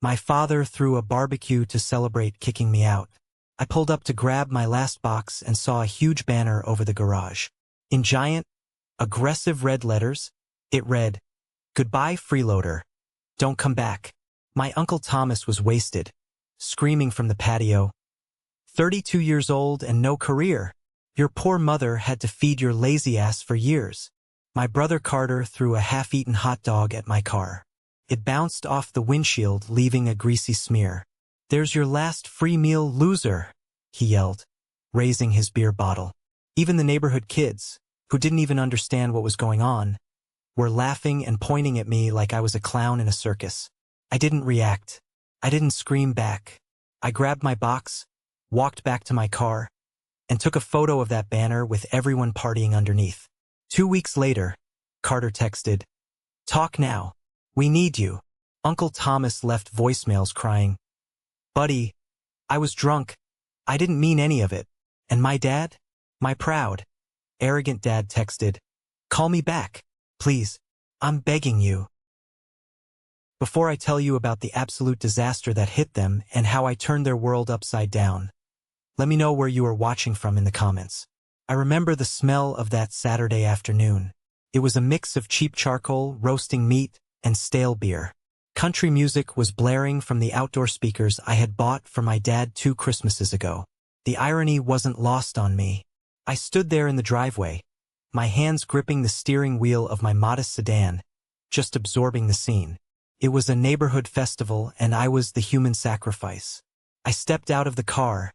My father threw a barbecue to celebrate kicking me out. I pulled up to grab my last box and saw a huge banner over the garage. In giant, aggressive red letters, it read, "Goodbye, freeloader. Don't come back." My Uncle Thomas was wasted, screaming from the patio, 32 years old and no career. Your poor mother had to feed your lazy ass for years. My brother Carter threw a half-eaten hot dog at my car. It bounced off the windshield, leaving a greasy smear. "There's your last free meal, loser," he yelled, raising his beer bottle. Even the neighborhood kids, who didn't even understand what was going on, were laughing and pointing at me like I was a clown in a circus. I didn't react. I didn't scream back. I grabbed my box, walked back to my car, and took a photo of that banner with everyone partying underneath. 2 weeks later, Carter texted, "Talk now. We need you." Uncle Thomas left voicemails crying, "Buddy, I was drunk. I didn't mean any of it." And my dad? My proud, arrogant dad texted, "Call me back, please. I'm begging you." Before I tell you about the absolute disaster that hit them and how I turned their world upside down, let me know where you are watching from in the comments. I remember the smell of that Saturday afternoon. It was a mix of cheap charcoal, roasting meat, and stale beer. Country music was blaring from the outdoor speakers I had bought for my dad 2 Christmases ago. The irony wasn't lost on me. I stood there in the driveway, my hands gripping the steering wheel of my modest sedan, just absorbing the scene. It was a neighborhood festival, and I was the human sacrifice. I stepped out of the car,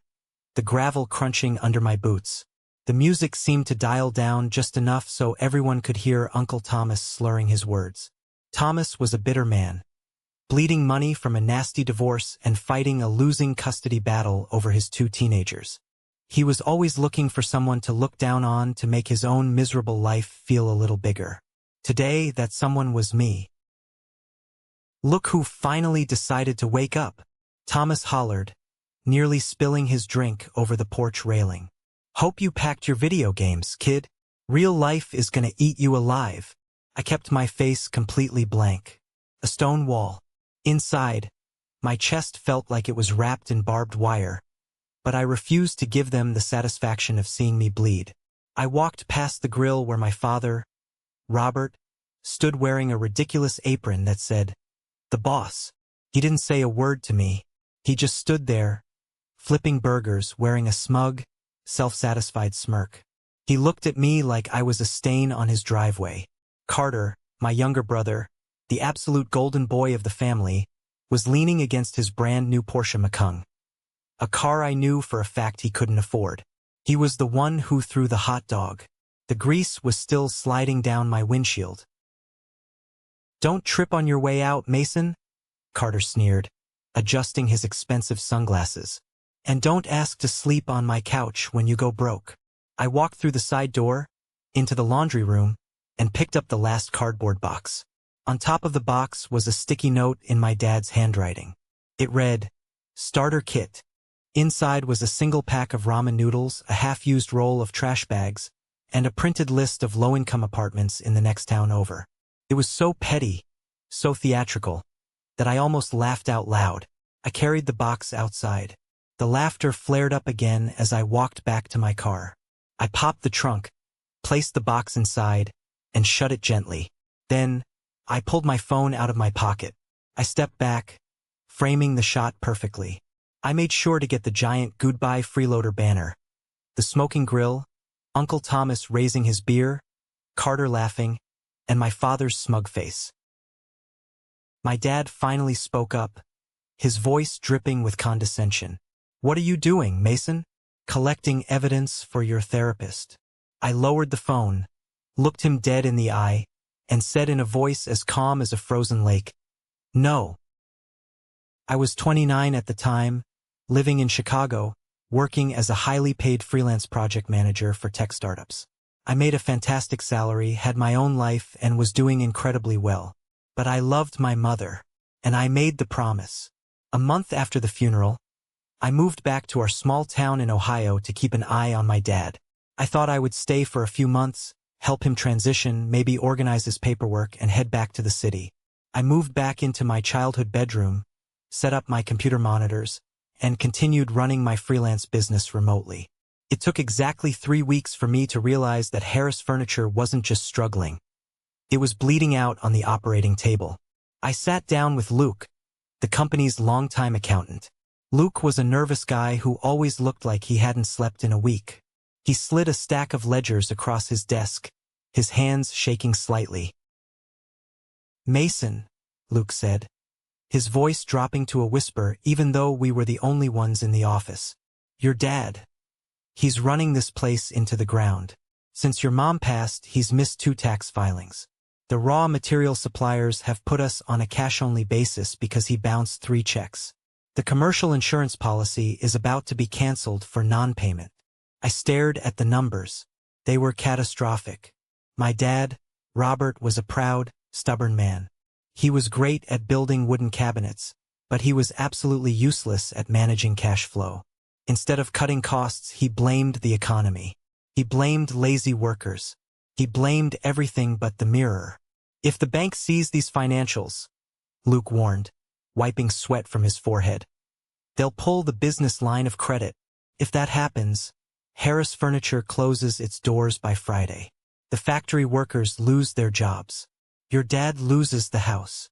the gravel crunching under my boots. The music seemed to dial down just enough so everyone could hear Uncle Thomas slurring his words. Thomas was a bitter man, bleeding money from a nasty divorce and fighting a losing custody battle over his 2 teenagers. He was always looking for someone to look down on to make his own miserable life feel a little bigger. Today, that someone was me. "Look who finally decided to wake up," Thomas hollered, nearly spilling his drink over the porch railing. "Hope you packed your video games, kid. Real life is gonna eat you alive." I kept my face completely blank. A stone wall. Inside, my chest felt like it was wrapped in barbed wire, but I refused to give them the satisfaction of seeing me bleed. I walked past the grill where my father, Robert, stood wearing a ridiculous apron that said, "The Boss." He didn't say a word to me. He just stood there, flipping burgers, wearing a smug, self-satisfied smirk. He looked at me like I was a stain on his driveway. Carter, my younger brother, the absolute golden boy of the family, was leaning against his brand new Porsche Macan, a car I knew for a fact he couldn't afford. He was the one who threw the hot dog. The grease was still sliding down my windshield. "Don't trip on your way out, Mason," Carter sneered, adjusting his expensive sunglasses. "And don't ask to sleep on my couch when you go broke." I walked through the side door, into the laundry room, and picked up the last cardboard box. On top of the box was a sticky note in my dad's handwriting. It read, "Starter Kit." Inside was a single pack of ramen noodles, a half-used roll of trash bags, and a printed list of low-income apartments in the next town over. It was so petty, so theatrical, that I almost laughed out loud. I carried the box outside. The laughter flared up again as I walked back to my car. I popped the trunk, placed the box inside, and shut it gently. Then, I pulled my phone out of my pocket. I stepped back, framing the shot perfectly. I made sure to get the giant "Goodbye Freeloader" banner, the smoking grill, Uncle Thomas raising his beer, Carter laughing, and my father's smug face. My dad finally spoke up, his voice dripping with condescension. "What are you doing, Mason?" "Collecting evidence for your therapist." I lowered the phone, looked him dead in the eye, and said in a voice as calm as a frozen lake, "No." I was 29 at the time, living in Chicago, working as a highly paid freelance project manager for tech startups. I made a fantastic salary, had my own life, and was doing incredibly well. But I loved my mother, and I made the promise. A month after the funeral, I moved back to our small town in Ohio to keep an eye on my dad. I thought I would stay for a few months, help him transition, maybe organize his paperwork, and head back to the city. I moved back into my childhood bedroom, set up my computer monitors, and continued running my freelance business remotely. It took exactly 3 weeks for me to realize that Harris Furniture wasn't just struggling. It was bleeding out on the operating table. I sat down with Luke, the company's longtime accountant. Luke was a nervous guy who always looked like he hadn't slept in a week. He slid a stack of ledgers across his desk, his hands shaking slightly. "Mason," Luke said, his voice dropping to a whisper even though we were the only ones in the office. "Your dad. He's running this place into the ground. Since your mom passed, he's missed 2 tax filings. The raw material suppliers have put us on a cash-only basis because he bounced 3 checks. The commercial insurance policy is about to be canceled for non-payment." I stared at the numbers. They were catastrophic. My dad, Robert, was a proud, stubborn man. He was great at building wooden cabinets, but he was absolutely useless at managing cash flow. Instead of cutting costs, he blamed the economy. He blamed lazy workers. He blamed everything but the mirror. "If the bank sees these financials," Luke warned, wiping sweat from his forehead, "they'll pull the business line of credit. If that happens, Harris Furniture closes its doors by Friday. The factory workers lose their jobs. Your dad loses the house."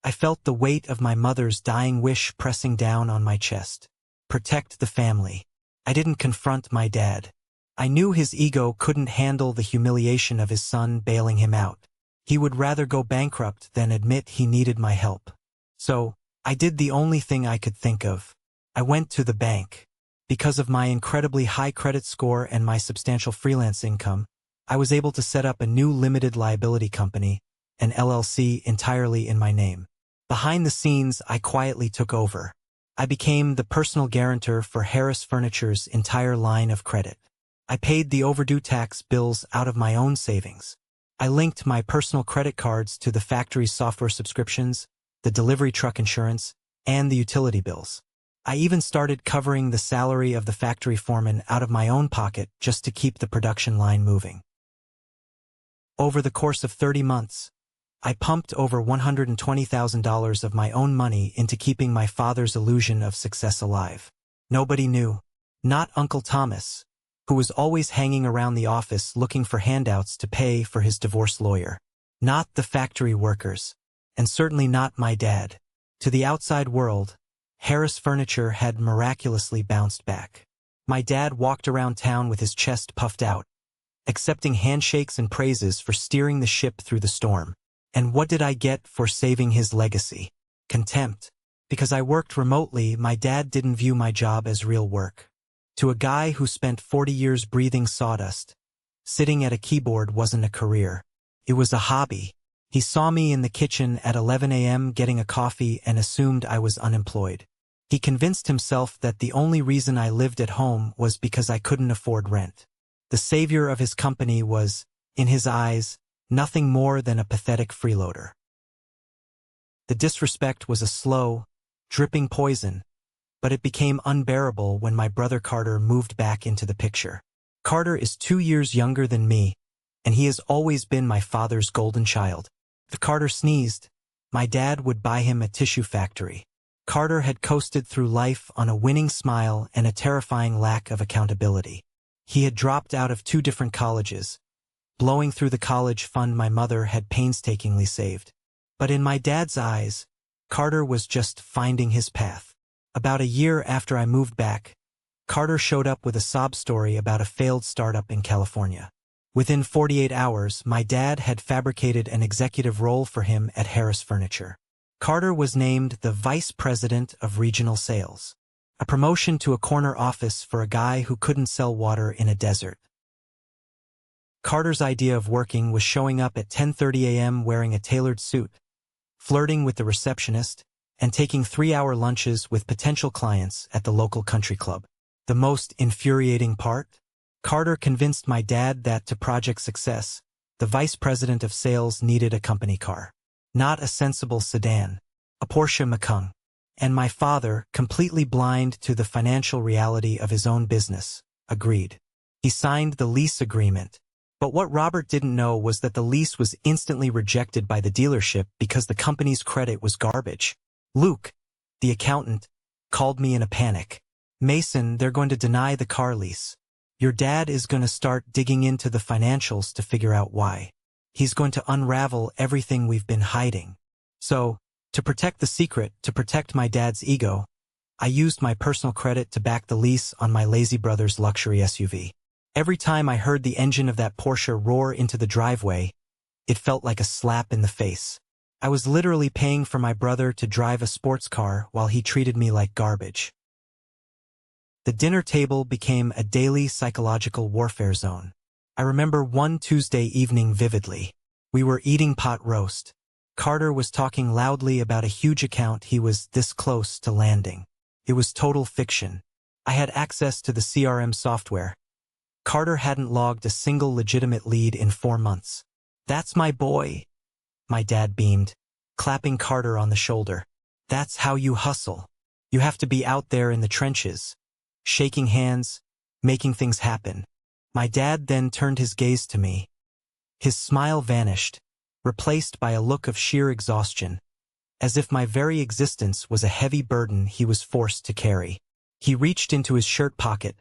I felt the weight of my mother's dying wish pressing down on my chest. Protect the family. I didn't confront my dad. I knew his ego couldn't handle the humiliation of his son bailing him out. He would rather go bankrupt than admit he needed my help. So, I did the only thing I could think of. I went to the bank. Because of my incredibly high credit score and my substantial freelance income, I was able to set up a new limited liability company, an LLC entirely in my name. Behind the scenes, I quietly took over. I became the personal guarantor for Harris Furniture's entire line of credit. I paid the overdue tax bills out of my own savings. I linked my personal credit cards to the factory's software subscriptions, the delivery truck insurance, and the utility bills. I even started covering the salary of the factory foreman out of my own pocket just to keep the production line moving. Over the course of 30 months, I pumped over $120,000 of my own money into keeping my father's illusion of success alive. Nobody knew. Not Uncle Thomas, who was always hanging around the office looking for handouts to pay for his divorce lawyer. Not the factory workers. And certainly not my dad. To the outside world, Harris Furniture had miraculously bounced back. My dad walked around town with his chest puffed out, accepting handshakes and praises for steering the ship through the storm. And what did I get for saving his legacy? Contempt. Because I worked remotely, my dad didn't view my job as real work. To a guy who spent 40 years breathing sawdust, sitting at a keyboard wasn't a career. It was a hobby. He saw me in the kitchen at 11 a.m. getting a coffee and assumed I was unemployed. He convinced himself that the only reason I lived at home was because I couldn't afford rent. The savior of his company was, in his eyes, nothing more than a pathetic freeloader. The disrespect was a slow, dripping poison, but it became unbearable when my brother Carter moved back into the picture. Carter is 2 years younger than me, and he has always been my father's golden child. If Carter sneezed, my dad would buy him a tissue factory. Carter had coasted through life on a winning smile and a terrifying lack of accountability. He had dropped out of 2 different colleges, blowing through the college fund my mother had painstakingly saved. But in my dad's eyes, Carter was just finding his path. About a year after I moved back, Carter showed up with a sob story about a failed startup in California. Within 48 hours, my dad had fabricated an executive role for him at Harris Furniture. Carter was named the Vice President of Regional Sales, a promotion to a corner office for a guy who couldn't sell water in a desert. Carter's idea of working was showing up at 10:30 a.m. wearing a tailored suit, flirting with the receptionist, and taking 3-hour lunches with potential clients at the local country club. The most infuriating part? Carter convinced my dad that to project success, the vice president of sales needed a company car. Not a sensible sedan, a Porsche Macan. And my father, completely blind to the financial reality of his own business, agreed. He signed the lease agreement. But what Robert didn't know was that the lease was instantly rejected by the dealership because the company's credit was garbage. Luke, the accountant, called me in a panic. Mason, they're going to deny the car lease. Your dad is going to start digging into the financials to figure out why. He's going to unravel everything we've been hiding. So, to protect the secret, to protect my dad's ego, I used my personal credit to back the lease on my lazy brother's luxury SUV. Every time I heard the engine of that Porsche roar into the driveway, it felt like a slap in the face. I was literally paying for my brother to drive a sports car while he treated me like garbage. The dinner table became a daily psychological warfare zone. I remember one Tuesday evening vividly. We were eating pot roast. Carter was talking loudly about a huge account he was this close to landing. It was total fiction. I had access to the CRM software. Carter hadn't logged a single legitimate lead in 4 months. That's my boy, my dad beamed, clapping Carter on the shoulder. That's how you hustle. You have to be out there in the trenches, shaking hands, making things happen. My dad then turned his gaze to me. His smile vanished, replaced by a look of sheer exhaustion, as if my very existence was a heavy burden he was forced to carry. He reached into his shirt pocket,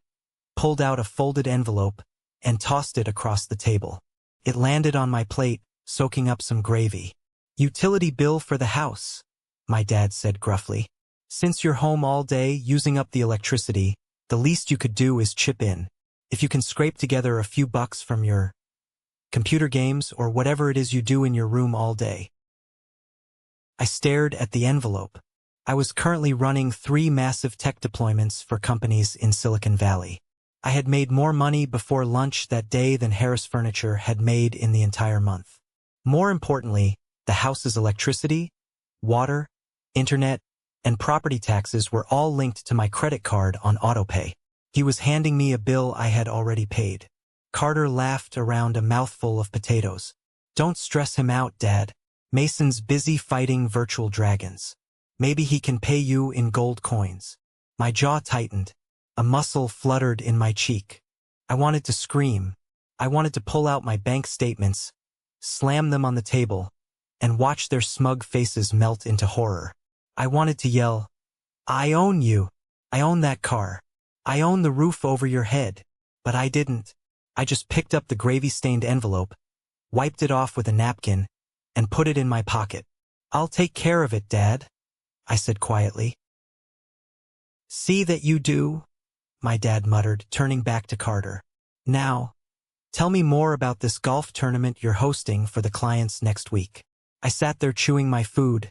pulled out a folded envelope, and tossed it across the table. It landed on my plate, soaking up some gravy. Utility bill for the house, my dad said gruffly. Since you're home all day using up the electricity, the least you could do is chip in. If you can scrape together a few bucks from your computer games or whatever it is you do in your room all day. I stared at the envelope. I was currently running 3 massive tech deployments for companies in Silicon Valley. I had made more money before lunch that day than Harris Furniture had made in the entire month. More importantly, the house's electricity, water, internet, and property taxes were all linked to my credit card on autopay. He was handing me a bill I had already paid. Carter laughed around a mouthful of potatoes. Don't stress him out, Dad. Mason's busy fighting virtual dragons. Maybe he can pay you in gold coins. My jaw tightened. A muscle fluttered in my cheek. I wanted to scream. I wanted to pull out my bank statements, slam them on the table, and watch their smug faces melt into horror. I wanted to yell, I own you. I own that car. I own the roof over your head. But I didn't. I just picked up the gravy-stained envelope, wiped it off with a napkin, and put it in my pocket. I'll take care of it, Dad, I said quietly. See that you do, my dad muttered, turning back to Carter. Now, tell me more about this golf tournament you're hosting for the clients next week. I sat there chewing my food,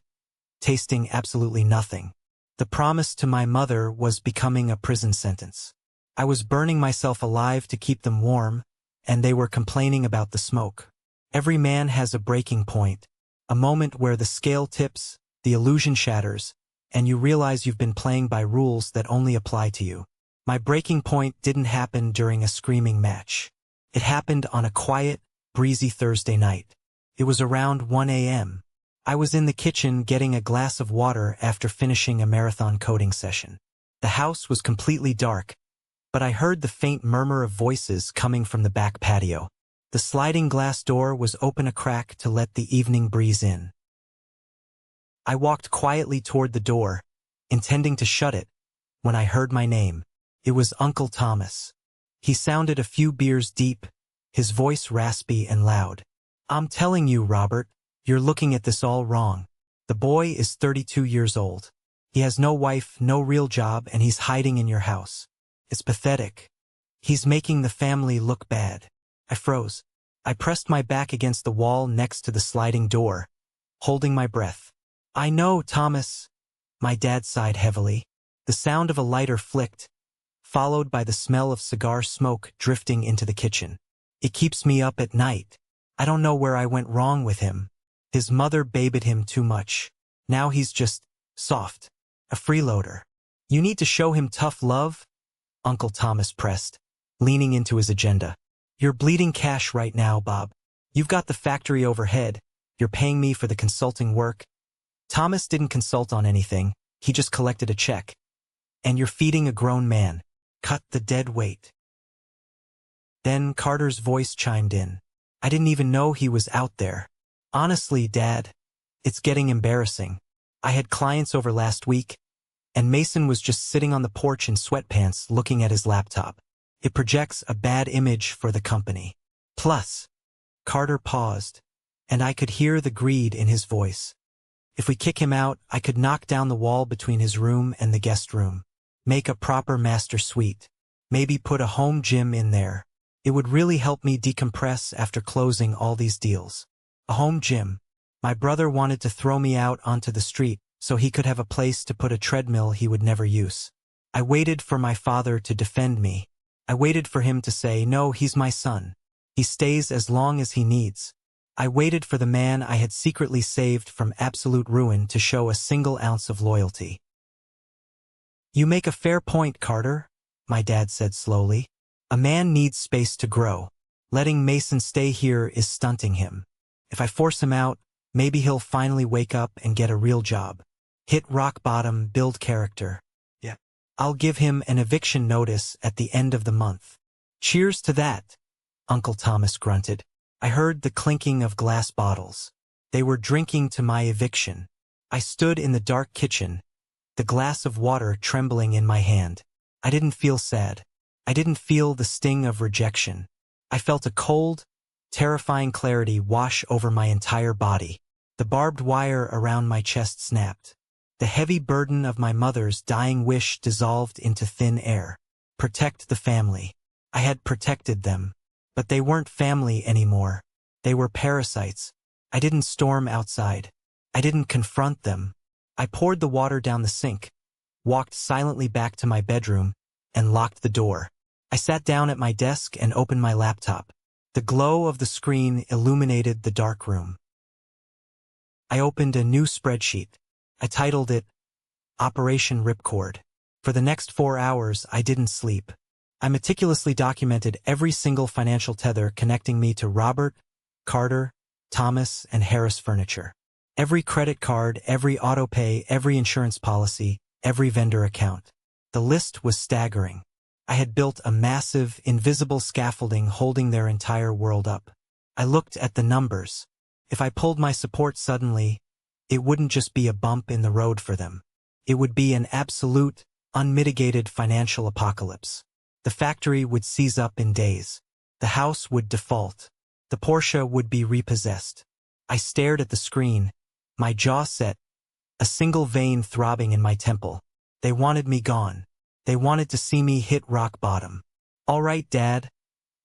tasting absolutely nothing. The promise to my mother was becoming a prison sentence. I was burning myself alive to keep them warm, and they were complaining about the smoke. Every man has a breaking point, a moment where the scale tips, the illusion shatters, and you realize you've been playing by rules that only apply to you. My breaking point didn't happen during a screaming match. It happened on a quiet, breezy Thursday night. It was around 1 a.m. I was in the kitchen getting a glass of water after finishing a marathon coding session. The house was completely dark, but I heard the faint murmur of voices coming from the back patio. The sliding glass door was open a crack to let the evening breeze in. I walked quietly toward the door, intending to shut it, when I heard my name. It was Uncle Thomas. He sounded a few beers deep, his voice raspy and loud. I'm telling you, Robert, you're looking at this all wrong. The boy is 32 years old. He has no wife, no real job, and he's hiding in your house. It's pathetic. He's making the family look bad. I froze. I pressed my back against the wall next to the sliding door, holding my breath. I know, Thomas. My dad sighed heavily. The sound of a lighter flicked, followed by the smell of cigar smoke drifting into the kitchen. It keeps me up at night. I don't know where I went wrong with him. His mother babied him too much. Now he's just soft, a freeloader. You need to show him tough love, Uncle Thomas pressed, leaning into his agenda. You're bleeding cash right now, Bob. You've got the factory overhead. You're paying me for the consulting work. Thomas didn't consult on anything. He just collected a check. And you're feeding a grown man. Cut the dead weight. Then Carter's voice chimed in. I didn't even know he was out there. Honestly, Dad, it's getting embarrassing. I had clients over last week, and Mason was just sitting on the porch in sweatpants looking at his laptop. It projects a bad image for the company. Plus, Carter paused, and I could hear the greed in his voice. If we kick him out, I could knock down the wall between his room and the guest room. Make a proper master suite. Maybe put a home gym in there. It would really help me decompress after closing all these deals. A home gym. My brother wanted to throw me out onto the street so he could have a place to put a treadmill he would never use. I waited for my father to defend me. I waited for him to say, no, he's my son. He stays as long as he needs. I waited for the man I had secretly saved from absolute ruin to show a single ounce of loyalty. You make a fair point, Carter, my dad said slowly. A man needs space to grow. Letting Mason stay here is stunting him. If I force him out, maybe he'll finally wake up and get a real job. Hit rock bottom, build character. Yeah. I'll give him an eviction notice at the end of the month. Cheers to that, Uncle Thomas grunted. I heard the clinking of glass bottles. They were drinking to my eviction. I stood in the dark kitchen, the glass of water trembling in my hand. I didn't feel sad. I didn't feel the sting of rejection. I felt a cold, terrifying clarity wash over my entire body. The barbed wire around my chest snapped. The heavy burden of my mother's dying wish dissolved into thin air. Protect the family. I had protected them. But they weren't family anymore. They were parasites. I didn't storm outside. I didn't confront them. I poured the water down the sink, walked silently back to my bedroom, and locked the door. I sat down at my desk and opened my laptop. The glow of the screen illuminated the dark room. I opened a new spreadsheet. I titled it Operation Ripcord. For the next 4 hours, I didn't sleep. I meticulously documented every single financial tether connecting me to Robert, Carter, Thomas, and Harris Furniture. Every credit card, every autopay, every insurance policy, every vendor account. The list was staggering. I had built a massive, invisible scaffolding holding their entire world up. I looked at the numbers. If I pulled my support suddenly, it wouldn't just be a bump in the road for them. It would be an absolute, unmitigated financial apocalypse. The factory would seize up in days. The house would default. The Porsche would be repossessed. I stared at the screen, my jaw set, a single vein throbbing in my temple. They wanted me gone. They wanted to see me hit rock bottom. All right, Dad,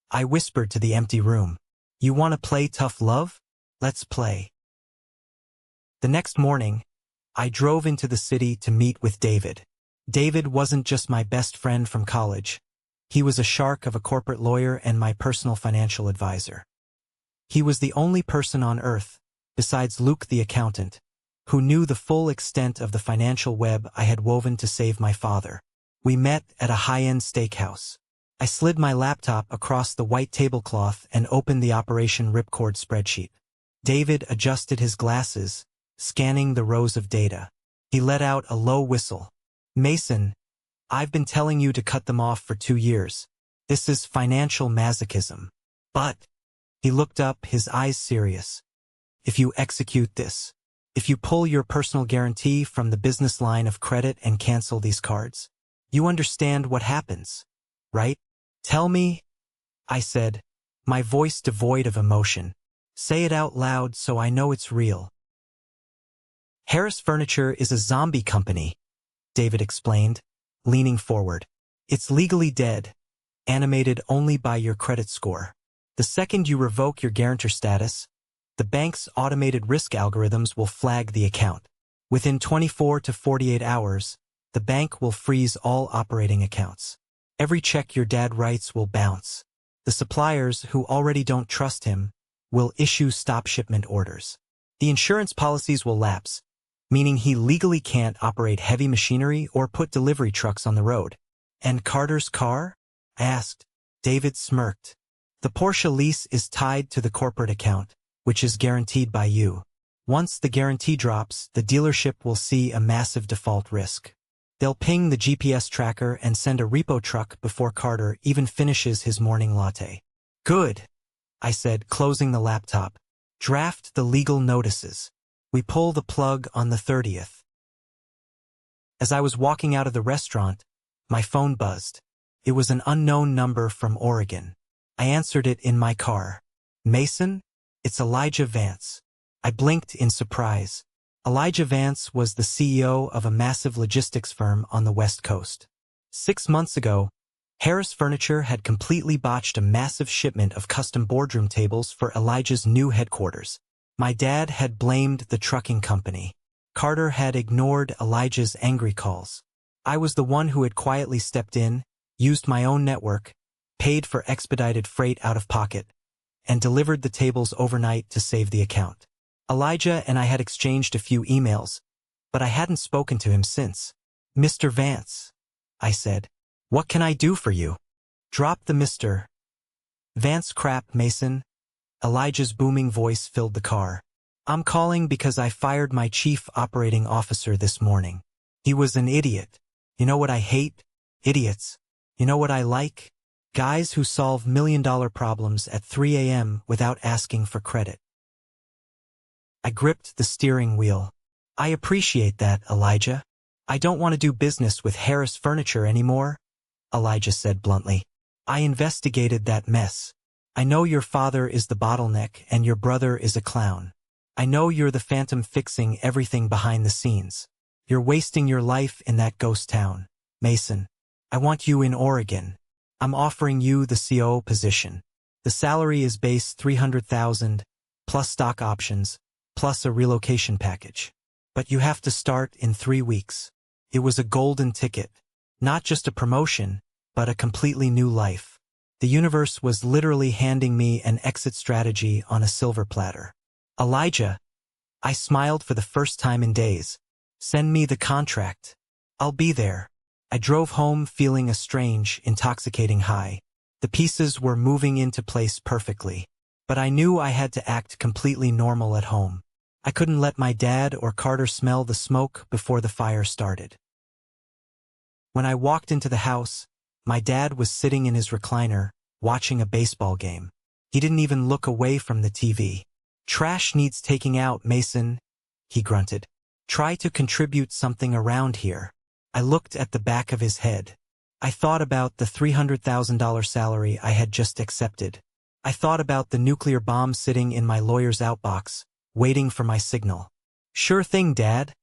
I whispered to the empty room. You want to play tough love? Let's play. The next morning, I drove into the city to meet with David. David wasn't just my best friend from college. He was a shark of a corporate lawyer and my personal financial advisor. He was the only person on earth, besides Luke the accountant, who knew the full extent of the financial web I had woven to save my father. We met at a high-end steakhouse. I slid my laptop across the white tablecloth and opened the Operation Ripcord spreadsheet. David adjusted his glasses, scanning the rows of data. He let out a low whistle. Mason, I've been telling you to cut them off for 2 years. This is financial masochism. But, he looked up, his eyes serious. If you execute this, if you pull your personal guarantee from the business line of credit and cancel these cards, you understand what happens, right? Tell me, I said, my voice devoid of emotion. Say it out loud so I know it's real. Harris Furniture is a zombie company, David explained, leaning forward. It's legally dead, animated only by your credit score. The second you revoke your guarantor status, the bank's automated risk algorithms will flag the account. Within 24 to 48 hours, the bank will freeze all operating accounts. Every check your dad writes will bounce. The suppliers, who already don't trust him, will issue stop shipment orders. The insurance policies will lapse, meaning he legally can't operate heavy machinery or put delivery trucks on the road. And Carter's car? I asked. David smirked. The Porsche lease is tied to the corporate account, which is guaranteed by you. Once the guarantee drops, the dealership will see a massive default risk. They'll ping the GPS tracker and send a repo truck before Carter even finishes his morning latte. Good, I said, closing the laptop. Draft the legal notices. We pull the plug on the 30th. As I was walking out of the restaurant, my phone buzzed. It was an unknown number from Oregon. I answered it in my car. Mason? It's Elijah Vance. I blinked in surprise. Elijah Vance was the CEO of a massive logistics firm on the West Coast. 6 months ago, Harris Furniture had completely botched a massive shipment of custom boardroom tables for Elijah's new headquarters. My dad had blamed the trucking company. Carter had ignored Elijah's angry calls. I was the one who had quietly stepped in, used my own network, paid for expedited freight out of pocket, and delivered the tables overnight to save the account. Elijah and I had exchanged a few emails, but I hadn't spoken to him since. "Mr. Vance," I said, "what can I do for you?" "Drop the Mr. Vance crap, Mason." Elijah's booming voice filled the car. "I'm calling because I fired my chief operating officer this morning. He was an idiot. You know what I hate? Idiots. You know what I like? Guys who solve million-dollar problems at 3 a.m. without asking for credit." I gripped the steering wheel. "I appreciate that, Elijah. I don't want to do business with Harris Furniture anymore," Elijah said bluntly. "I investigated that mess. I know your father is the bottleneck and your brother is a clown. I know you're the phantom fixing everything behind the scenes. You're wasting your life in that ghost town. Mason, I want you in Oregon. I'm offering you the COO position. The salary is base $300,000, plus stock options, plus a relocation package. But you have to start in 3 weeks." It was a golden ticket. Not just a promotion, but a completely new life. The universe was literally handing me an exit strategy on a silver platter. "Elijah," I smiled for the first time in days. "Send me the contract. I'll be there." I drove home feeling a strange, intoxicating high. The pieces were moving into place perfectly. But I knew I had to act completely normal at home. I couldn't let my dad or Carter smell the smoke before the fire started. When I walked into the house, my dad was sitting in his recliner, watching a baseball game. He didn't even look away from the TV. "Trash needs taking out, Mason," he grunted. "Try to contribute something around here." I looked at the back of his head. I thought about the $300,000 salary I had just accepted. I thought about the nuclear bomb sitting in my lawyer's outbox, waiting for my signal. "Sure thing, Dad,"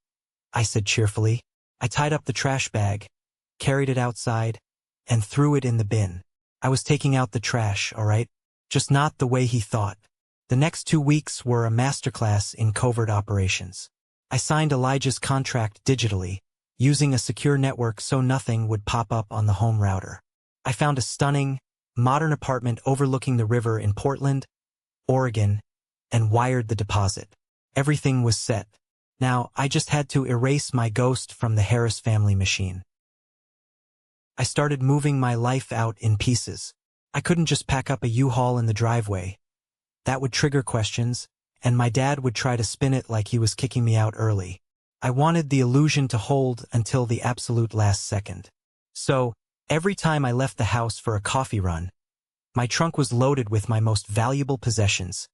I said cheerfully. I tied up the trash bag, carried it outside, and threw it in the bin. I was taking out the trash, all right? Just not the way he thought. The next 2 weeks were a masterclass in covert operations. I signed Elijah's contract digitally, using a secure network so nothing would pop up on the home router. I found a stunning, modern apartment overlooking the river in Portland, Oregon, and wired the deposit. Everything was set. Now, I just had to erase my ghost from the Harris family machine. I started moving my life out in pieces. I couldn't just pack up a U-Haul in the driveway. That would trigger questions, and my dad would try to spin it like he was kicking me out early. I wanted the illusion to hold until the absolute last second. So, every time I left the house for a coffee run, my trunk was loaded with my most valuable possessions.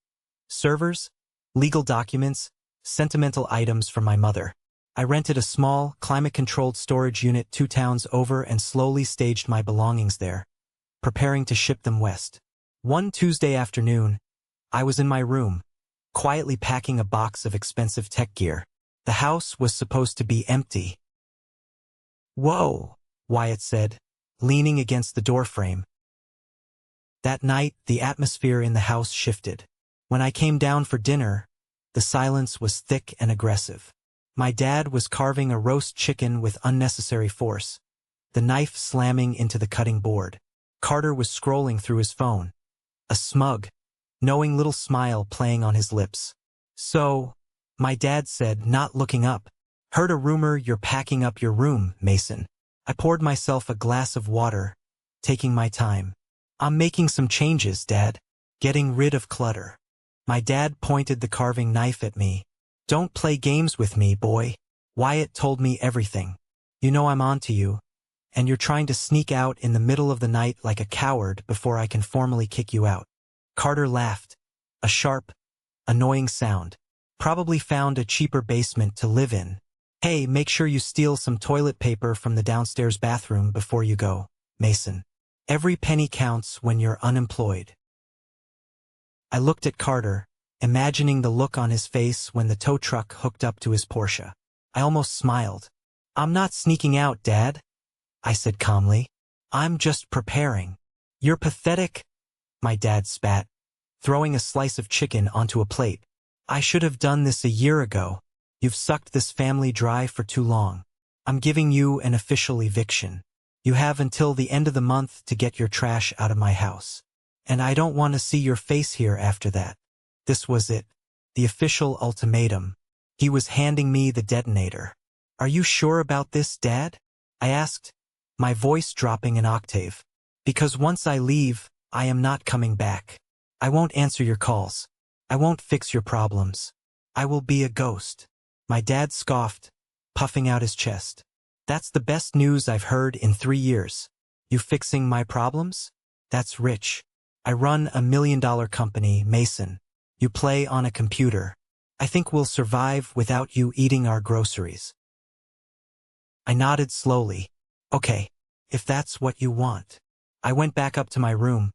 Servers, legal documents, sentimental items from my mother. I rented a small, climate-controlled storage unit 2 towns over and slowly staged my belongings there, preparing to ship them west. One Tuesday afternoon, I was in my room, quietly packing a box of expensive tech gear. The house was supposed to be empty. "Whoa," Wyatt said, leaning against the doorframe. That night, the atmosphere in the house shifted. When I came down for dinner, the silence was thick and aggressive. My dad was carving a roast chicken with unnecessary force, the knife slamming into the cutting board. Carter was scrolling through his phone, a smug, knowing little smile playing on his lips. "So," my dad said, not looking up, "heard a rumor you're packing up your room, Mason." I poured myself a glass of water, taking my time. "I'm making some changes, Dad. Getting rid of clutter." My dad pointed the carving knife at me. "Don't play games with me, boy. Wyatt told me everything. You know I'm on to you, and you're trying to sneak out in the middle of the night like a coward before I can formally kick you out." Carter laughed, a sharp, annoying sound. "Probably found a cheaper basement to live in." Hey, make sure you steal some toilet paper from the downstairs bathroom before you go, Mason. Every penny counts when you're unemployed. I looked at Carter, imagining the look on his face when the tow truck hooked up to his Porsche. I almost smiled. I'm not sneaking out, Dad, I said calmly. I'm just preparing. You're pathetic, my dad spat, throwing a slice of chicken onto a plate. I should have done this a year ago. You've sucked this family dry for too long. I'm giving you an official eviction. You have until the end of the month to get your trash out of my house. And I don't want to see your face here after that. This was it. The official ultimatum. He was handing me the detonator. Are you sure about this, Dad? I asked, my voice dropping an octave. Because once I leave, I am not coming back. I won't answer your calls. I won't fix your problems. I will be a ghost. My dad scoffed, puffing out his chest. That's the best news I've heard in 3 years. You fixing my problems? That's rich. I run $1 million company, Mason. You play on a computer. I think we'll survive without you eating our groceries. I nodded slowly. Okay, if that's what you want. I went back up to my room,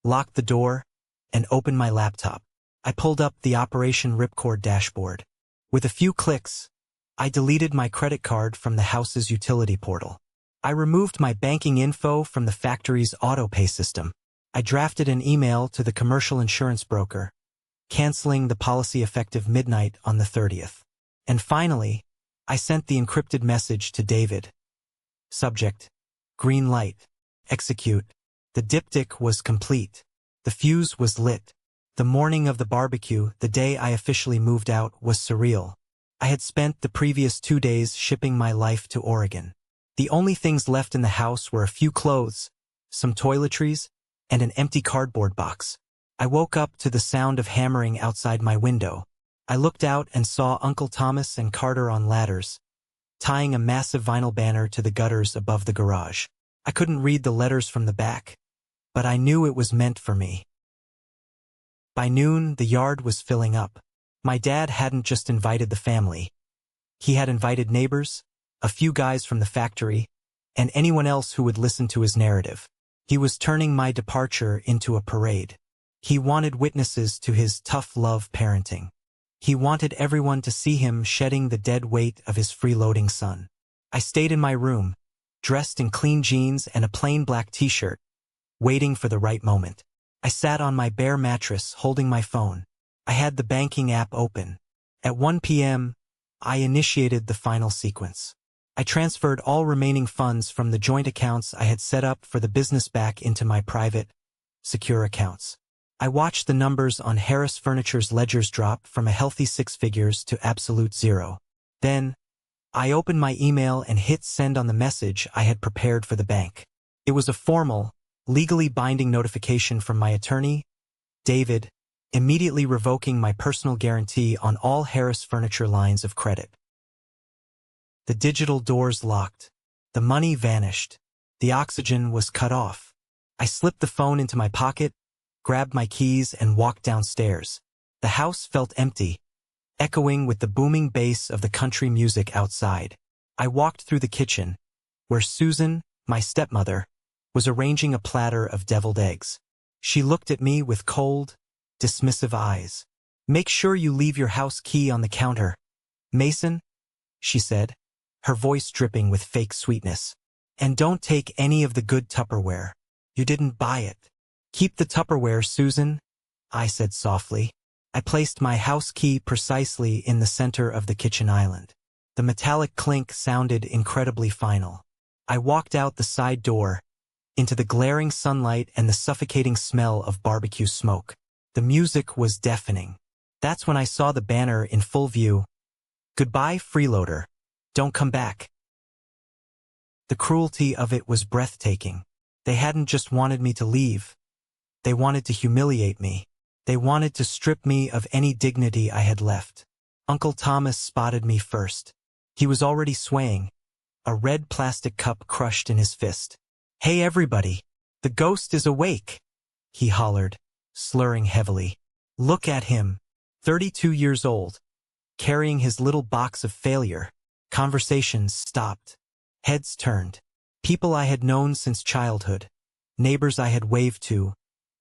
locked the door, and opened my laptop. I pulled up the Operation Ripcord dashboard. With a few clicks, I deleted my credit card from the house's utility portal. I removed my banking info from the factory's auto-pay system. I drafted an email to the commercial insurance broker, canceling the policy effective midnight on the 30th. And finally, I sent the encrypted message to David. Subject: green light. Execute. The diptych was complete. The fuse was lit. The morning of the barbecue, the day I officially moved out, was surreal. I had spent the previous 2 days shipping my life to Oregon. The only things left in the house were a few clothes, some toiletries, and an empty cardboard box. I woke up to the sound of hammering outside my window. I looked out and saw Uncle Thomas and Carter on ladders, tying a massive vinyl banner to the gutters above the garage. I couldn't read the letters from the back, but I knew it was meant for me. By noon, the yard was filling up. My dad hadn't just invited the family. He had invited neighbors, a few guys from the factory, and anyone else who would listen to his narrative. He was turning my departure into a parade. He wanted witnesses to his tough love parenting. He wanted everyone to see him shedding the dead weight of his freeloading son. I stayed in my room, dressed in clean jeans and a plain black t-shirt, waiting for the right moment. I sat on my bare mattress holding my phone. I had the banking app open. At 1 p.m., I initiated the final sequence. I transferred all remaining funds from the joint accounts I had set up for the business back into my private, secure accounts. I watched the numbers on Harris Furniture's ledgers drop from a healthy 6 figures to absolute 0. Then, I opened my email and hit send on the message I had prepared for the bank. It was a formal, legally binding notification from my attorney, David, immediately revoking my personal guarantee on all Harris Furniture lines of credit. The digital doors locked. The money vanished. The oxygen was cut off. I slipped the phone into my pocket, grabbed my keys, and walked downstairs. The house felt empty, echoing with the booming bass of the country music outside. I walked through the kitchen, where Susan, my stepmother, was arranging a platter of deviled eggs. She looked at me with cold, dismissive eyes. "Make sure you leave your house key on the counter, Mason," she said, her voice dripping with fake sweetness. "And don't take any of the good Tupperware. You didn't buy it." "Keep the Tupperware, Susan," I said softly. I placed my house key precisely in the center of the kitchen island. The metallic clink sounded incredibly final. I walked out the side door, into the glaring sunlight and the suffocating smell of barbecue smoke. The music was deafening. That's when I saw the banner in full view. "Goodbye, freeloader. Don't come back." The cruelty of it was breathtaking. They hadn't just wanted me to leave. They wanted to humiliate me. They wanted to strip me of any dignity I had left. Uncle Thomas spotted me first. He was already swaying, a red plastic cup crushed in his fist. "Hey everybody, the ghost is awake," he hollered, slurring heavily. "Look at him, 32 years old, carrying his little box of failure. Conversations stopped. Heads turned. People I had known since childhood, neighbors I had waved to,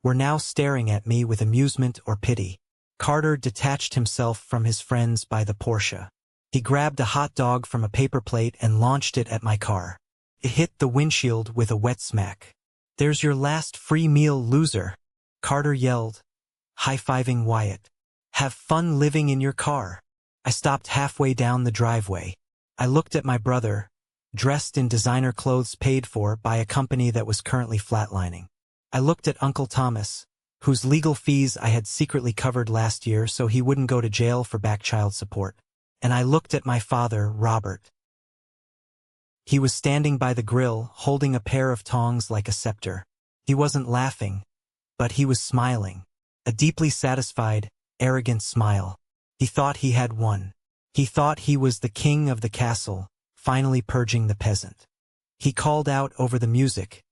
were now staring at me with amusement or pity. Carter detached himself from his friends by the Porsche. He grabbed a hot dog from a paper plate and launched it at my car. It hit the windshield with a wet smack. "There's your last free meal, loser," Carter yelled, high-fiving Wyatt. "Have fun living in your car." I stopped halfway down the driveway. I looked at my brother, dressed in designer clothes paid for by a company that was currently flatlining. I looked at Uncle Thomas, whose legal fees I had secretly covered last year so he wouldn't go to jail for back child support. And I looked at my father, Robert. He was standing by the grill, holding a pair of tongs like a scepter. He wasn't laughing, but he was smiling. A deeply satisfied, arrogant smile. He thought he had won. He thought he was the king of the castle, finally purging the peasant. He called out over the music,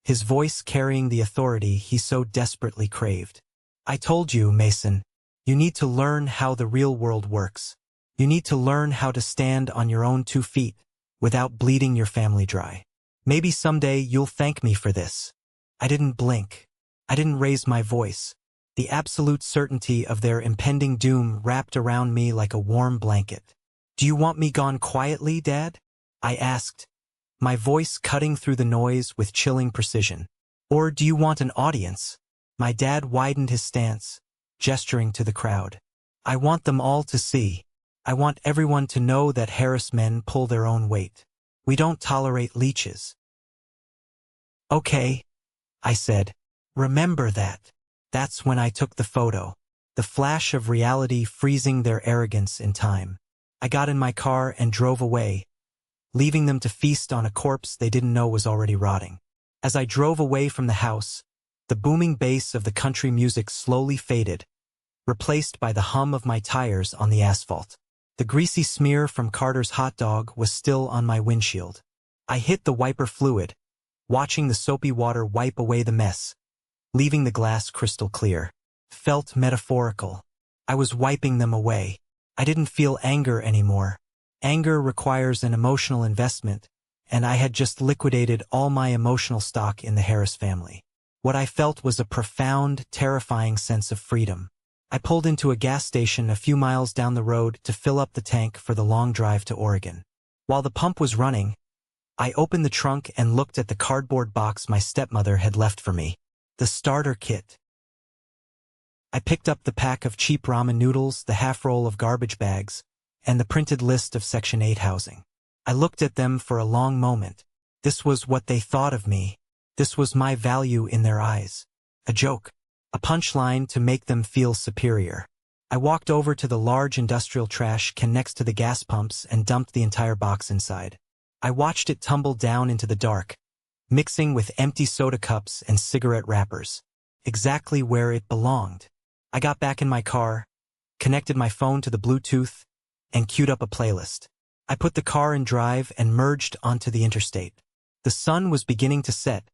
his voice carrying the authority he so desperately craved. "I told you, Mason, you need to learn how the real world works. You need to learn how to stand on your own 2 feet, without bleeding your family dry. Maybe someday you'll thank me for this." I didn't blink. I didn't raise my voice. The absolute certainty of their impending doom wrapped around me like a warm blanket. "Do you want me gone quietly, Dad?" I asked, my voice cutting through the noise with chilling precision. "Or do you want an audience?" My dad widened his stance, gesturing to the crowd. "I want them all to see. I want everyone to know that Harris men pull their own weight. We don't tolerate leeches." "Okay," I said. "Remember that." That's when I took the photo, the flash of reality freezing their arrogance in time. I got in my car and drove away, leaving them to feast on a corpse they didn't know was already rotting. As I drove away from the house, the booming bass of the country music slowly faded, replaced by the hum of my tires on the asphalt. The greasy smear from Carter's hot dog was still on my windshield. I hit the wiper fluid, watching the soapy water wipe away the mess, leaving the glass crystal clear. Felt metaphorical. I was wiping them away. I didn't feel anger anymore. Anger requires an emotional investment, and I had just liquidated all my emotional stock in the Harris family. What I felt was a profound, terrifying sense of freedom. I pulled into a gas station a few miles down the road to fill up the tank for the long drive to Oregon. While the pump was running, I opened the trunk and looked at the cardboard box my stepmother had left for me. The starter kit. I picked up the pack of cheap ramen noodles, the half-roll of garbage bags, and the printed list of Section 8 housing. I looked at them for a long moment. This was what they thought of me. This was my value in their eyes. A joke. A punchline to make them feel superior. I walked over to the large industrial trash can next to the gas pumps and dumped the entire box inside. I watched it tumble down into the dark, mixing with empty soda cups and cigarette wrappers. Exactly where it belonged. I got back in my car, connected my phone to the Bluetooth, and queued up a playlist. I put the car in drive and merged onto the interstate. The sun was beginning to set,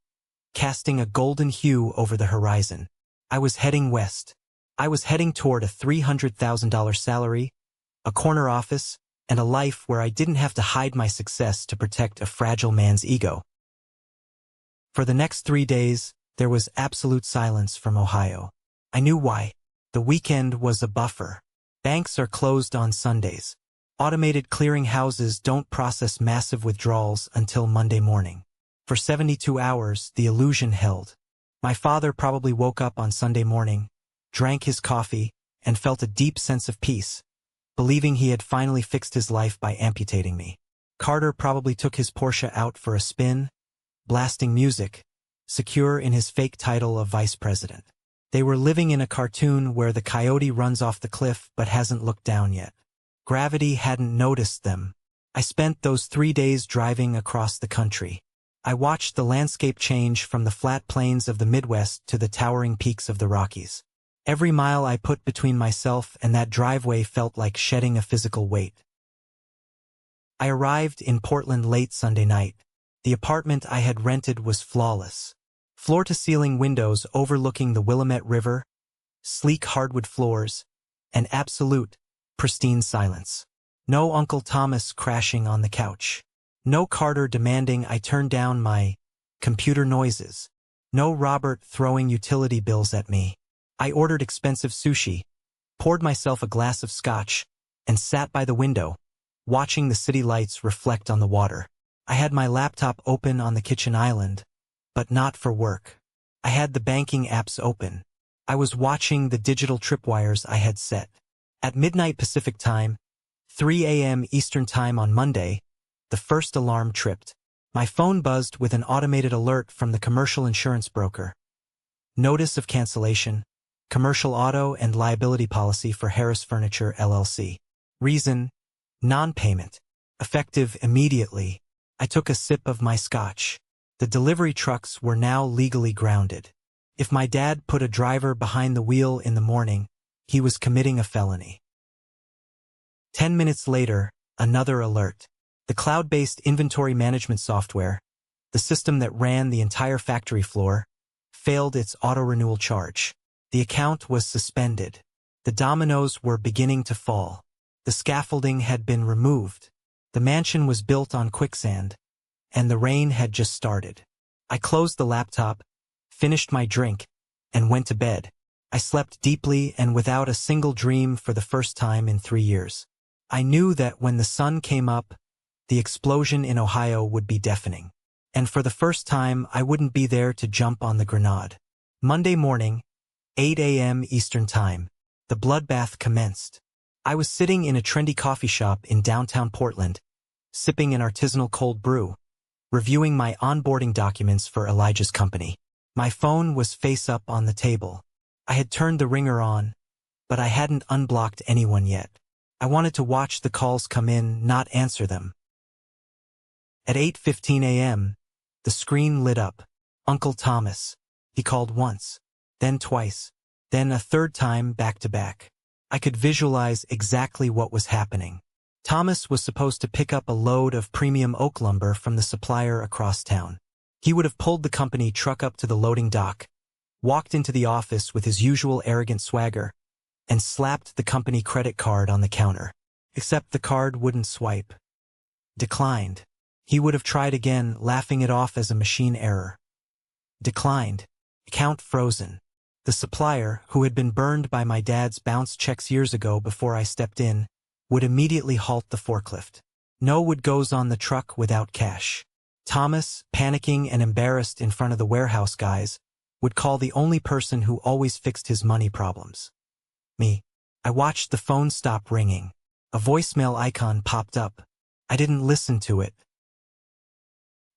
casting a golden hue over the horizon. I was heading west. I was heading toward a $300,000 salary, a corner office, and a life where I didn't have to hide my success to protect a fragile man's ego. For the next 3 days, there was absolute silence from Ohio. I knew why. The weekend was a buffer. Banks are closed on Sundays. Automated clearing houses don't process massive withdrawals until Monday morning. For 72 hours, the illusion held. My father probably woke up on Sunday morning, drank his coffee, and felt a deep sense of peace, believing he had finally fixed his life by amputating me. Carter probably took his Porsche out for a spin, blasting music, secure in his fake title of vice president. They were living in a cartoon where the coyote runs off the cliff but hasn't looked down yet. Gravity hadn't noticed them. I spent those 3 days driving across the country. I watched the landscape change from the flat plains of the Midwest to the towering peaks of the Rockies. Every mile I put between myself and that driveway felt like shedding a physical weight. I arrived in Portland late Sunday night. The apartment I had rented was flawless. Floor-to-ceiling windows overlooking the Willamette River, sleek hardwood floors, and absolute, pristine silence. No Uncle Thomas crashing on the couch. No Carter demanding I turn down my computer noises. No Robert throwing utility bills at me. I ordered expensive sushi, poured myself a glass of scotch, and sat by the window, watching the city lights reflect on the water. I had my laptop open on the kitchen island, but not for work. I had the banking apps open. I was watching the digital tripwires I had set. At midnight Pacific time, 3 a.m. Eastern Time on Monday, the first alarm tripped. My phone buzzed with an automated alert from the commercial insurance broker. Notice of cancellation, commercial auto and liability policy for Harris Furniture LLC. Reason, non-payment. Effective immediately. I took a sip of my scotch. The delivery trucks were now legally grounded. If my dad put a driver behind the wheel in the morning, he was committing a felony. 10 minutes later, another alert. The cloud-based inventory management software, the system that ran the entire factory floor, failed its auto-renewal charge. The account was suspended. The dominoes were beginning to fall. The scaffolding had been removed. The mansion was built on quicksand, and the rain had just started. I closed the laptop, finished my drink, and went to bed. I slept deeply and without a single dream for the first time in 3 years. I knew that when the sun came up, the explosion in Ohio would be deafening. And for the first time, I wouldn't be there to jump on the grenade. Monday morning, 8 a.m. Eastern Time, the bloodbath commenced. I was sitting in a trendy coffee shop in downtown Portland, sipping an artisanal cold brew, reviewing my onboarding documents for Elijah's company. My phone was face up on the table. I had turned the ringer on, but I hadn't unblocked anyone yet. I wanted to watch the calls come in, not answer them. At 8:15 a.m., the screen lit up. Uncle Thomas. He called once, then twice, then a third time back to back. I could visualize exactly what was happening. Thomas was supposed to pick up a load of premium oak lumber from the supplier across town. He would have pulled the company truck up to the loading dock, walked into the office with his usual arrogant swagger, and slapped the company credit card on the counter. Except the card wouldn't swipe. Declined. He would have tried again, laughing it off as a machine error. Declined. Account frozen. The supplier, who had been burned by my dad's bounce checks years ago before I stepped in, would immediately halt the forklift. No would goes on the truck without cash. Thomas, panicking and embarrassed in front of the warehouse guys, would call the only person who always fixed his money problems. Me. I watched the phone stop ringing. A voicemail icon popped up. I didn't listen to it.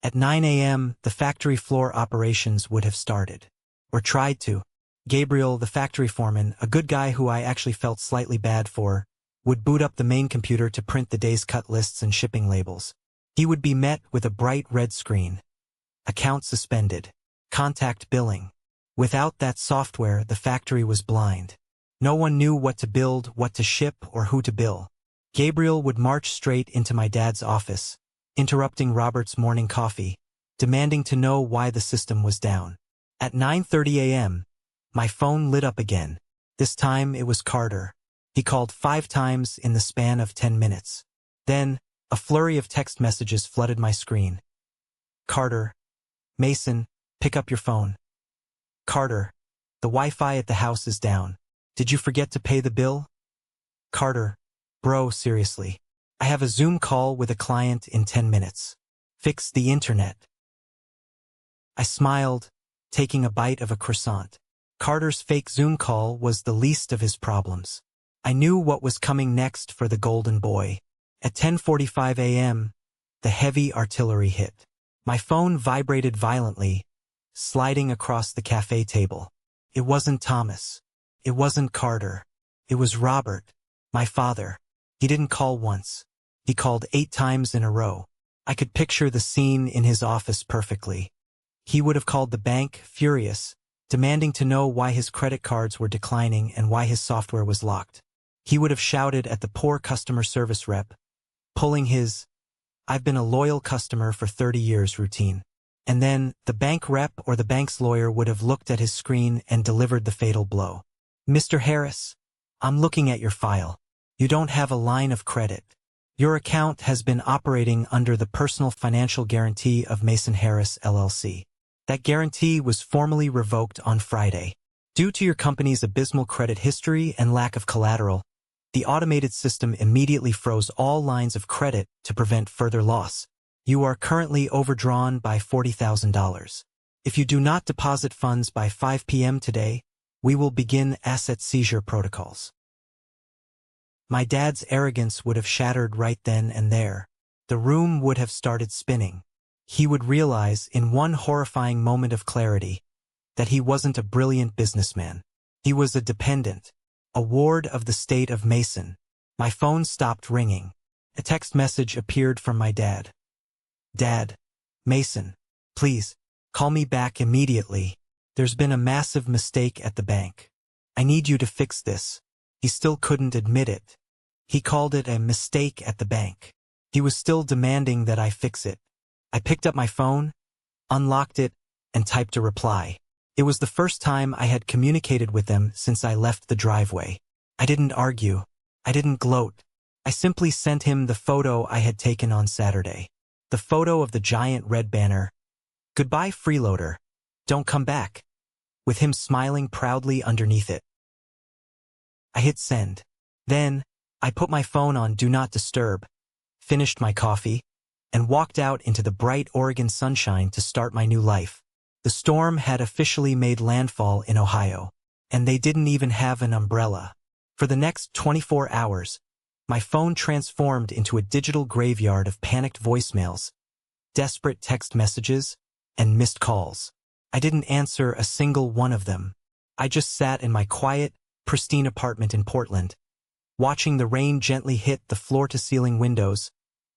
At 9 a.m., the factory floor operations would have started. Or tried to. Gabriel, the factory foreman, a good guy who I actually felt slightly bad for, would boot up the main computer to print the day's cut lists and shipping labels. He would be met with a bright red screen. Account suspended. Contact billing. Without that software, the factory was blind. No one knew what to build, what to ship, or who to bill. Gabriel would march straight into my dad's office, interrupting Robert's morning coffee, demanding to know why the system was down. At 9:30 a.m., my phone lit up again. This time it was Carter. He called 5 times in the span of 10 minutes. Then, a flurry of text messages flooded my screen. Carter. Mason, pick up your phone. Carter. The Wi-Fi at the house is down. Did you forget to pay the bill? Carter. Bro, seriously. I have a Zoom call with a client in 10 minutes. Fix the internet. I smiled, taking a bite of a croissant. Carter's fake Zoom call was the least of his problems. I knew what was coming next for the golden boy. At 10:45 a.m., the heavy artillery hit. My phone vibrated violently, sliding across the cafe table. It wasn't Thomas. It wasn't Carter. It was Robert, my father. He didn't call once. He called 8 times in a row. I could picture the scene in his office perfectly. He would have called the bank, furious, demanding to know why his credit cards were declining and why his software was locked. He would have shouted at the poor customer service rep, pulling his, "I've been a loyal customer for 30 years" routine. And then, the bank rep or the bank's lawyer would have looked at his screen and delivered the fatal blow. "Mr. Harris, I'm looking at your file. You don't have a line of credit. Your account has been operating under the personal financial guarantee of Mason Harris, LLC. That guarantee was formally revoked on Friday. Due to your company's abysmal credit history and lack of collateral, the automated system immediately froze all lines of credit to prevent further loss. You are currently overdrawn by $40,000. If you do not deposit funds by 5 p.m. today, we will begin asset seizure protocols. My dad's arrogance would have shattered right then and there. The room would have started spinning. He would realize in one horrifying moment of clarity that he wasn't a brilliant businessman. He was a dependent, a ward of the state of Mason. My phone stopped ringing. A text message appeared from my dad. Dad, Mason, please, call me back immediately. There's been a massive mistake at the bank. I need you to fix this. He still couldn't admit it. He called it a mistake at the bank. He was still demanding that I fix it. I picked up my phone, unlocked it, and typed a reply. It was the first time I had communicated with them since I left the driveway. I didn't argue. I didn't gloat. I simply sent him the photo I had taken on Saturday. The photo of the giant red banner. Goodbye, freeloader. Don't come back. With him smiling proudly underneath it. I hit send. Then, I put my phone on Do Not Disturb, finished my coffee, and walked out into the bright Oregon sunshine to start my new life. The storm had officially made landfall in Ohio, and they didn't even have an umbrella. For the next 24 hours, my phone transformed into a digital graveyard of panicked voicemails, desperate text messages, and missed calls. I didn't answer a single one of them. I just sat in my quiet, pristine apartment in Portland, watching the rain gently hit the floor-to-ceiling windows,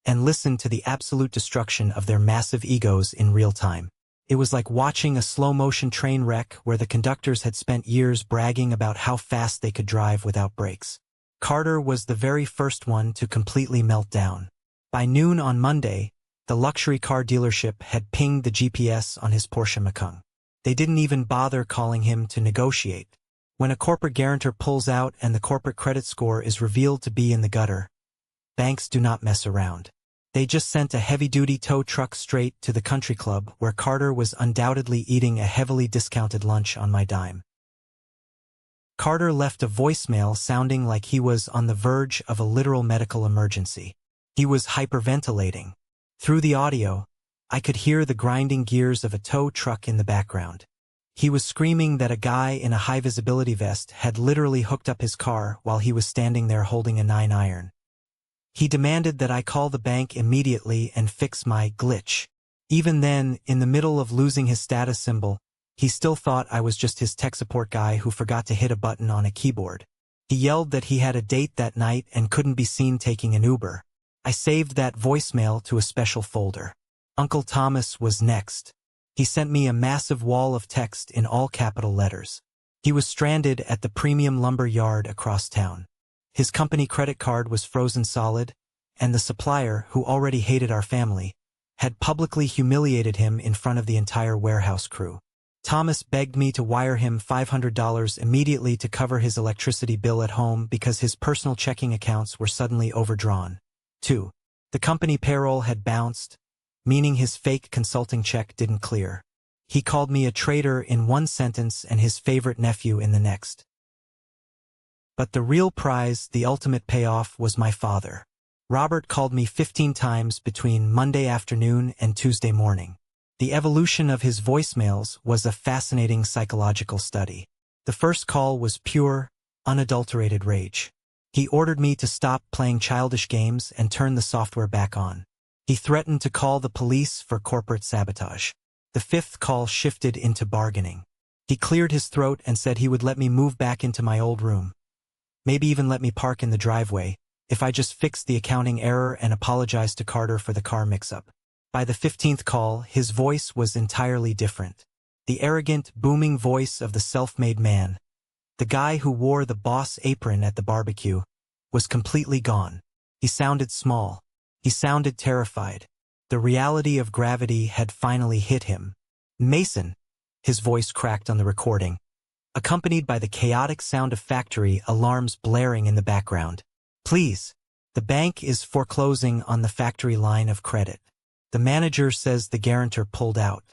and listened to the absolute destruction of their massive egos in real time. It was like watching a slow-motion train wreck where the conductors had spent years bragging about how fast they could drive without brakes. Carter was the very first one to completely melt down. By noon on Monday, the luxury car dealership had pinged the GPS on his Porsche Macan. They didn't even bother calling him to negotiate. When a corporate guarantor pulls out and the corporate credit score is revealed to be in the gutter, banks do not mess around. They just sent a heavy-duty tow truck straight to the country club where Carter was undoubtedly eating a heavily discounted lunch on my dime. Carter left a voicemail sounding like he was on the verge of a literal medical emergency. He was hyperventilating. Through the audio, I could hear the grinding gears of a tow truck in the background. He was screaming that a guy in a high-visibility vest had literally hooked up his car while he was standing there holding a 9-iron. He demanded that I call the bank immediately and fix my glitch. Even then, in the middle of losing his status symbol, he still thought I was just his tech support guy who forgot to hit a button on a keyboard. He yelled that he had a date that night and couldn't be seen taking an Uber. I saved that voicemail to a special folder. Uncle Thomas was next. He sent me a massive wall of text in all capital letters. He was stranded at the premium lumber yard across town. His company credit card was frozen solid, and the supplier, who already hated our family, had publicly humiliated him in front of the entire warehouse crew. Thomas begged me to wire him $500 immediately to cover his electricity bill at home because his personal checking accounts were suddenly overdrawn. 2. The company payroll had bounced, meaning his fake consulting check didn't clear. He called me a traitor in one sentence and his favorite nephew in the next. But the real prize, the ultimate payoff, was my father. Robert called me 15 times between Monday afternoon and Tuesday morning. The evolution of his voicemails was a fascinating psychological study. The first call was pure, unadulterated rage. He ordered me to stop playing childish games and turn the software back on. He threatened to call the police for corporate sabotage. The fifth call shifted into bargaining. He cleared his throat and said he would let me move back into my old room. Maybe even let me park in the driveway, if I just fixed the accounting error and apologized to Carter for the car mix-up. By the 15th call, his voice was entirely different. The arrogant, booming voice of the self-made man, the guy who wore the boss apron at the barbecue, was completely gone. He sounded small. He sounded terrified. The reality of gravity had finally hit him. Mason, his voice cracked on the recording, accompanied by the chaotic sound of factory alarms blaring in the background. Please. The bank is foreclosing on the factory line of credit. The manager says the guarantor pulled out.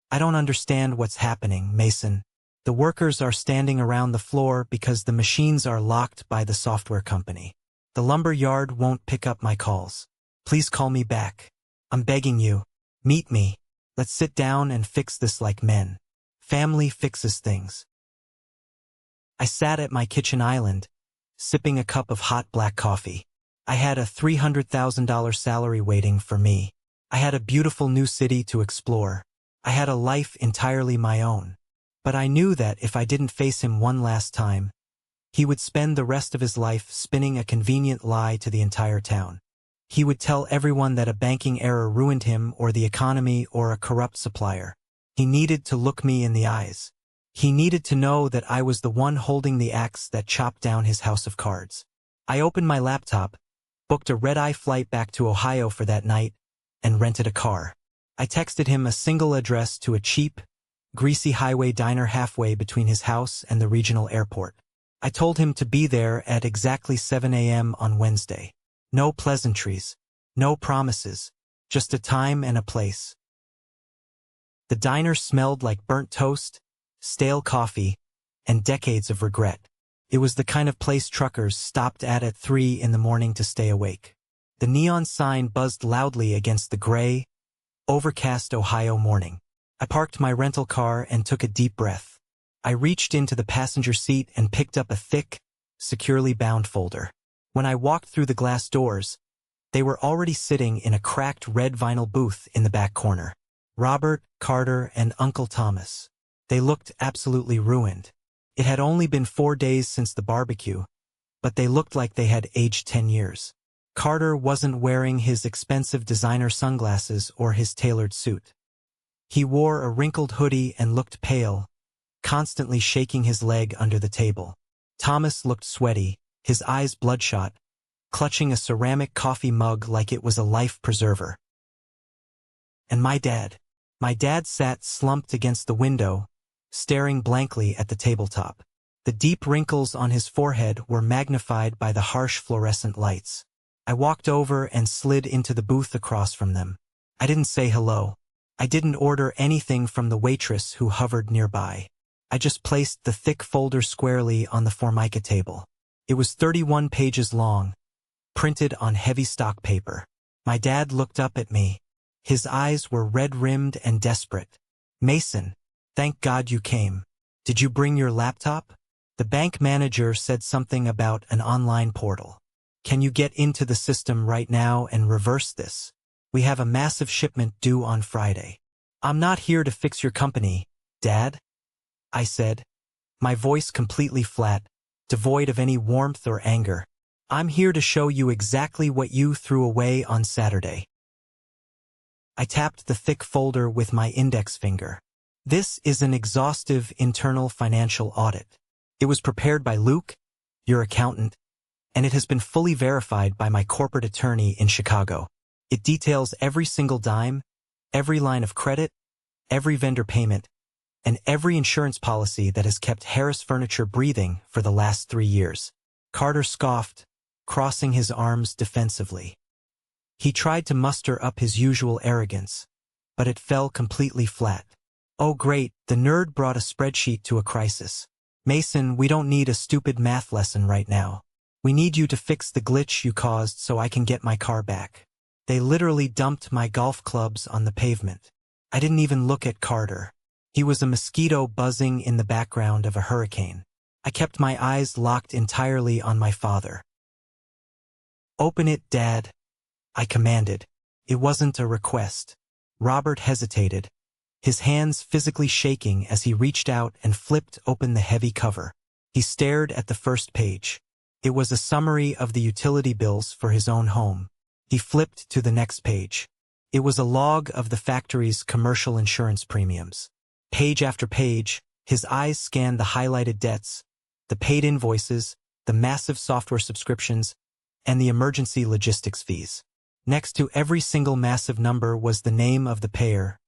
I don't understand what's happening, Mason. The workers are standing around the floor because the machines are locked by the software company. The lumber yard won't pick up my calls. Please call me back. I'm begging you. Meet me. Let's sit down and fix this like men. Family fixes things. I sat at my kitchen island, sipping a cup of hot black coffee. I had a $300,000 salary waiting for me. I had a beautiful new city to explore. I had a life entirely my own. But I knew that if I didn't face him one last time, he would spend the rest of his life spinning a convenient lie to the entire town. He would tell everyone that a banking error ruined him or the economy or a corrupt supplier. He needed to look me in the eyes. He needed to know that I was the one holding the axe that chopped down his house of cards. I opened my laptop, booked a red-eye flight back to Ohio for that night, and rented a car. I texted him a single address to a cheap, greasy highway diner halfway between his house and the regional airport. I told him to be there at exactly 7 a.m. on Wednesday. No pleasantries, no promises, just a time and a place. The diner smelled like burnt toast, stale coffee, and decades of regret. It was the kind of place truckers stopped at 3 in the morning to stay awake. The neon sign buzzed loudly against the gray, overcast Ohio morning. I parked my rental car and took a deep breath. I reached into the passenger seat and picked up a thick, securely bound folder. When I walked through the glass doors, they were already sitting in a cracked red vinyl booth in the back corner. Robert, Carter, and Uncle Thomas. They looked absolutely ruined. It had only been 4 days since the barbecue, but they looked like they had aged 10 years. Carter wasn't wearing his expensive designer sunglasses or his tailored suit. He wore a wrinkled hoodie and looked pale, constantly shaking his leg under the table. Thomas looked sweaty, his eyes bloodshot, clutching a ceramic coffee mug like it was a life preserver. And my dad sat slumped against the window, staring blankly at the tabletop. The deep wrinkles on his forehead were magnified by the harsh fluorescent lights. I walked over and slid into the booth across from them. I didn't say hello. I didn't order anything from the waitress who hovered nearby. I just placed the thick folder squarely on the Formica table. It was 31 pages long, printed on heavy stock paper. My dad looked up at me. His eyes were red-rimmed and desperate. Mason, thank God you came. Did you bring your laptop? The bank manager said something about an online portal. Can you get into the system right now and reverse this? We have a massive shipment due on Friday. I'm not here to fix your company, Dad, I said, my voice completely flat, devoid of any warmth or anger. I'm here to show you exactly what you threw away on Saturday. I tapped the thick folder with my index finger. This is an exhaustive internal financial audit. It was prepared by Luke, your accountant, and it has been fully verified by my corporate attorney in Chicago. It details every single dime, every line of credit, every vendor payment, and every insurance policy that has kept Harris Furniture breathing for the last 3 years. Carter scoffed, crossing his arms defensively. He tried to muster up his usual arrogance, but it fell completely flat. Oh great, the nerd brought a spreadsheet to a crisis. Mason, we don't need a stupid math lesson right now. We need you to fix the glitch you caused so I can get my car back. They literally dumped my golf clubs on the pavement. I didn't even look at Carter. He was a mosquito buzzing in the background of a hurricane. I kept my eyes locked entirely on my father. Open it, Dad, I commanded. It wasn't a request. Robert hesitated, his hands physically shaking as he reached out and flipped open the heavy cover. He stared at the first page. It was a summary of the utility bills for his own home. He flipped to the next page. It was a log of the factory's commercial insurance premiums. Page after page, his eyes scanned the highlighted debts, the paid invoices, the massive software subscriptions, and the emergency logistics fees. Next to every single massive number was the name of the payer,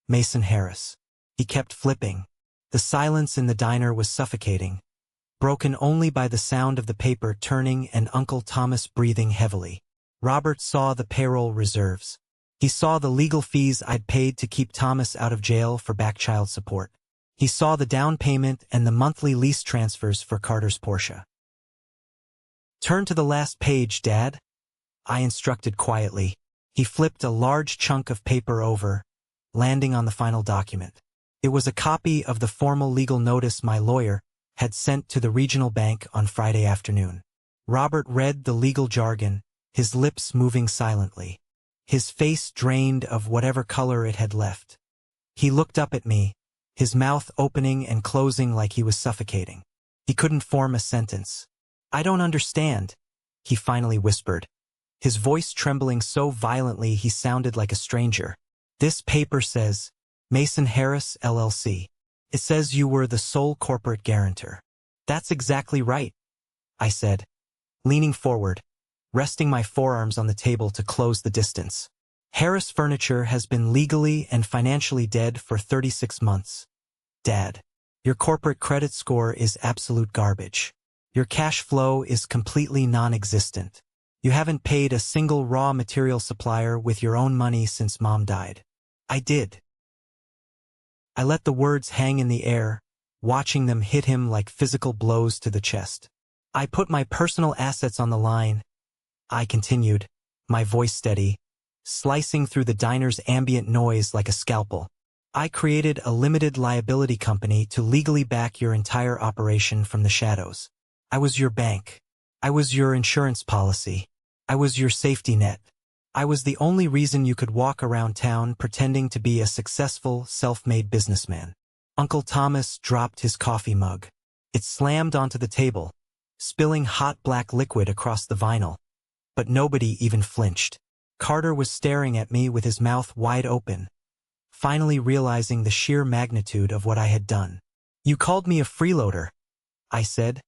Mason Harris. He kept flipping. The silence in the diner was suffocating, broken only by the sound of the paper turning and Uncle Thomas breathing heavily. Robert saw the payroll reserves. He saw the legal fees I'd paid to keep Thomas out of jail for back child support. He saw the down payment and the monthly lease transfers for Carter's Porsche. "Turn to the last page, Dad," I instructed quietly. He flipped a large chunk of paper over, landing on the final document. It was a copy of the formal legal notice my lawyer had sent to the regional bank on Friday afternoon. Robert read the legal jargon, his lips moving silently. His face drained of whatever color it had left. He looked up at me, his mouth opening and closing like he was suffocating. He couldn't form a sentence. "I don't understand," he finally whispered, his voice trembling so violently he sounded like a stranger. "This paper says, Mason Harris, LLC. It says you were the sole corporate guarantor." "That's exactly right," I said, leaning forward, resting my forearms on the table to close the distance. "Harris Furniture has been legally and financially dead for 36 months. Dad, your corporate credit score is absolute garbage. Your cash flow is completely non-existent. You haven't paid a single raw material supplier with your own money since Mom died." I did. I let the words hang in the air, watching them hit him like physical blows to the chest. "I put my personal assets on the line," I continued, my voice steady, slicing through the diner's ambient noise like a scalpel. "I created a limited liability company to legally back your entire operation from the shadows. I was your bank. I was your insurance policy. I was your safety net. I was the only reason you could walk around town pretending to be a successful, self-made businessman." Uncle Thomas dropped his coffee mug. It slammed onto the table, spilling hot black liquid across the vinyl. But nobody even flinched. Carter was staring at me with his mouth wide open, finally realizing the sheer magnitude of what I had done. "You called me a freeloader," I said,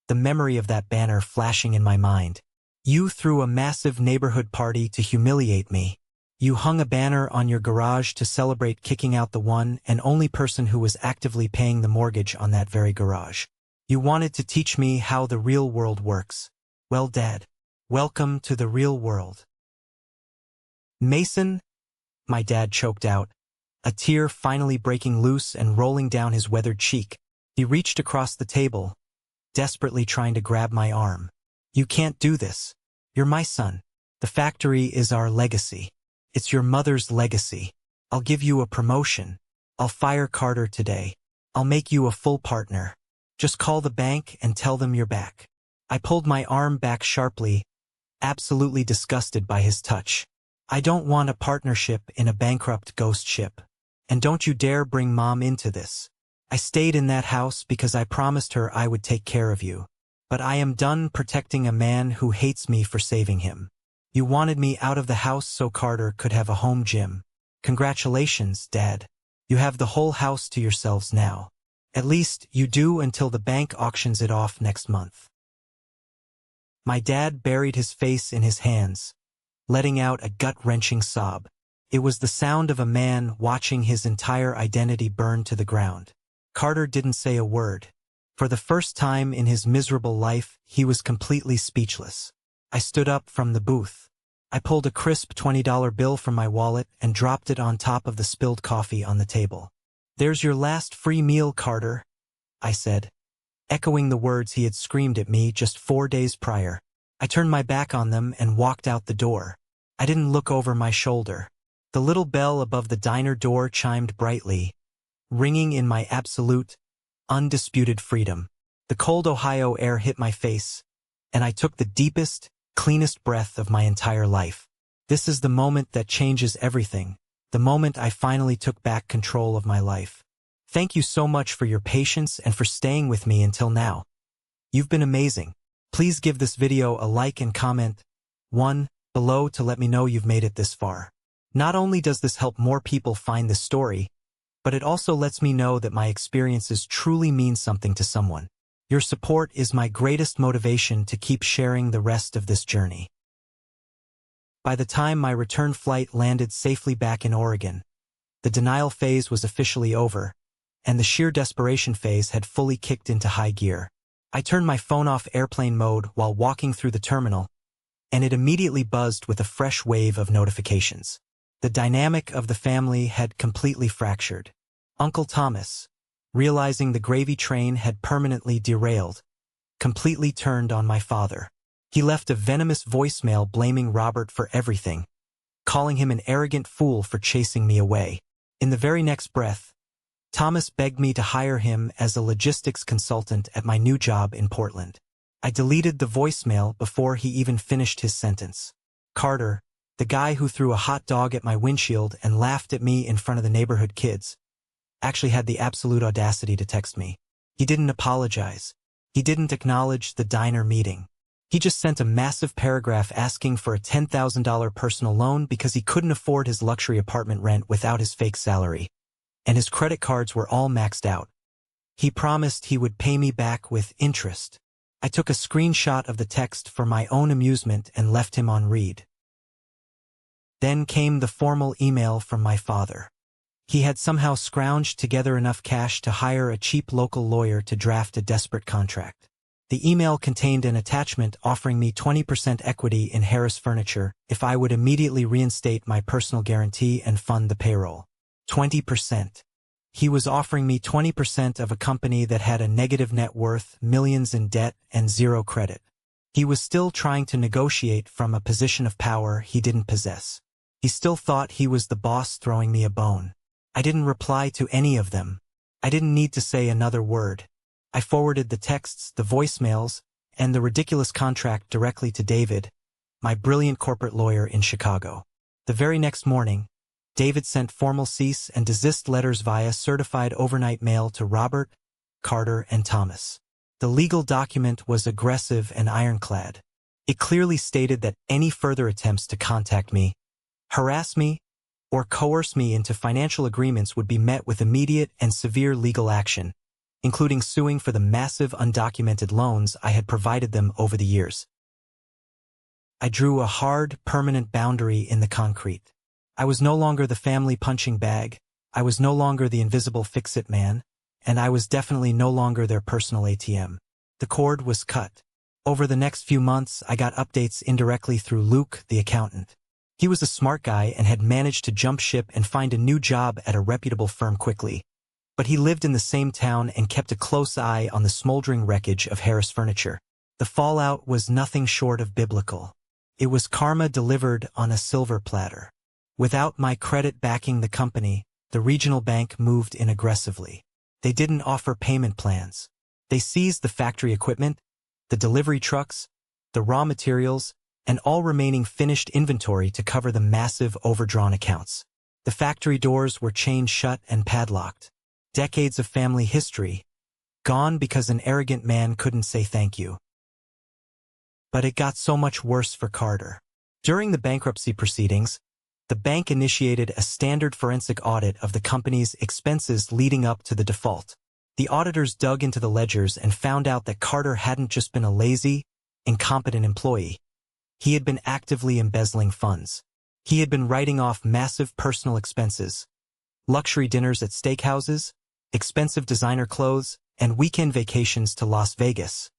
the memory of that banner flashing in my mind. "You threw a massive neighborhood party to humiliate me. You hung a banner on your garage to celebrate kicking out the one and only person who was actively paying the mortgage on that very garage. You wanted to teach me how the real world works. Well, Dad, welcome to the real world." "Mason," my dad choked out, a tear finally breaking loose and rolling down his weathered cheek. He reached across the table, desperately trying to grab my arm. "You can't do this. You're my son. The factory is our legacy. It's your mother's legacy. I'll give you a promotion. I'll fire Carter today. I'll make you a full partner. Just call the bank and tell them you're back." I pulled my arm back sharply, absolutely disgusted by his touch. "I don't want a partnership in a bankrupt ghost ship. And don't you dare bring Mom into this. I stayed in that house because I promised her I would take care of you. But I am done protecting a man who hates me for saving him. You wanted me out of the house so Carter could have a home gym. Congratulations, Dad. You have the whole house to yourselves now. At least you do until the bank auctions it off next month." My dad buried his face in his hands, letting out a gut-wrenching sob. It was the sound of a man watching his entire identity burn to the ground. Carter didn't say a word. For the first time in his miserable life, he was completely speechless. I stood up from the booth. I pulled a crisp $20 bill from my wallet and dropped it on top of the spilled coffee on the table. "There's your last free meal, Carter," I said, echoing the words he had screamed at me just 4 days prior. I turned my back on them and walked out the door. I didn't look over my shoulder. The little bell above the diner door chimed brightly, ringing in my absolute, undisputed freedom. The cold Ohio air hit my face, and I took the deepest, cleanest breath of my entire life. This is the moment that changes everything, the moment I finally took back control of my life. Thank you so much for your patience and for staying with me until now. You've been amazing. Please give this video a like and comment one below to let me know you've made it this far. Not only does this help more people find this story, but it also lets me know that my experiences truly mean something to someone. Your support is my greatest motivation to keep sharing the rest of this journey. By the time my return flight landed safely back in Oregon, the denial phase was officially over, and the sheer desperation phase had fully kicked into high gear. I turned my phone off airplane mode while walking through the terminal, and it immediately buzzed with a fresh wave of notifications. The dynamic of the family had completely fractured. Uncle Thomas, realizing the gravy train had permanently derailed, completely turned on my father. He left a venomous voicemail blaming Robert for everything, calling him an arrogant fool for chasing me away. In the very next breath, Thomas begged me to hire him as a logistics consultant at my new job in Portland. I deleted the voicemail before he even finished his sentence. Carter, the guy who threw a hot dog at my windshield and laughed at me in front of the neighborhood kids, actually had the absolute audacity to text me. He didn't apologize. He didn't acknowledge the diner meeting. He just sent a massive paragraph asking for a $10,000 personal loan because he couldn't afford his luxury apartment rent without his fake salary, and his credit cards were all maxed out. He promised he would pay me back with interest. I took a screenshot of the text for my own amusement and left him on read. Then came the formal email from my father. He had somehow scrounged together enough cash to hire a cheap local lawyer to draft a desperate contract. The email contained an attachment offering me 20% equity in Harris Furniture if I would immediately reinstate my personal guarantee and fund the payroll. 20%. He was offering me 20% of a company that had a negative net worth, millions in debt, and zero credit. He was still trying to negotiate from a position of power he didn't possess. He still thought he was the boss throwing me a bone. I didn't reply to any of them. I didn't need to say another word. I forwarded the texts, the voicemails, and the ridiculous contract directly to David, my brilliant corporate lawyer in Chicago. The very next morning, David sent formal cease and desist letters via certified overnight mail to Robert, Carter, and Thomas. The legal document was aggressive and ironclad. It clearly stated that any further attempts to contact me, harass me, or coerce me into financial agreements would be met with immediate and severe legal action, including suing for the massive undocumented loans I had provided them over the years. I drew a hard, permanent boundary in the concrete. I was no longer the family punching bag, I was no longer the invisible fix-it man, and I was definitely no longer their personal ATM. The cord was cut. Over the next few months, I got updates indirectly through Luke, the accountant. He was a smart guy and had managed to jump ship and find a new job at a reputable firm quickly. But he lived in the same town and kept a close eye on the smoldering wreckage of Harris Furniture. The fallout was nothing short of biblical. It was karma delivered on a silver platter. Without my credit backing the company, the regional bank moved in aggressively. They didn't offer payment plans. They seized the factory equipment, the delivery trucks, the raw materials, and all remaining finished inventory to cover the massive overdrawn accounts. The factory doors were chained shut and padlocked. Decades of family history, gone because an arrogant man couldn't say thank you. But it got so much worse for Carter. During the bankruptcy proceedings, the bank initiated a standard forensic audit of the company's expenses leading up to the default. The auditors dug into the ledgers and found out that Carter hadn't just been a lazy, incompetent employee. He had been actively embezzling funds. He had been writing off massive personal expenses, luxury dinners at steakhouses, expensive designer clothes, and weekend vacations to Las Vegas,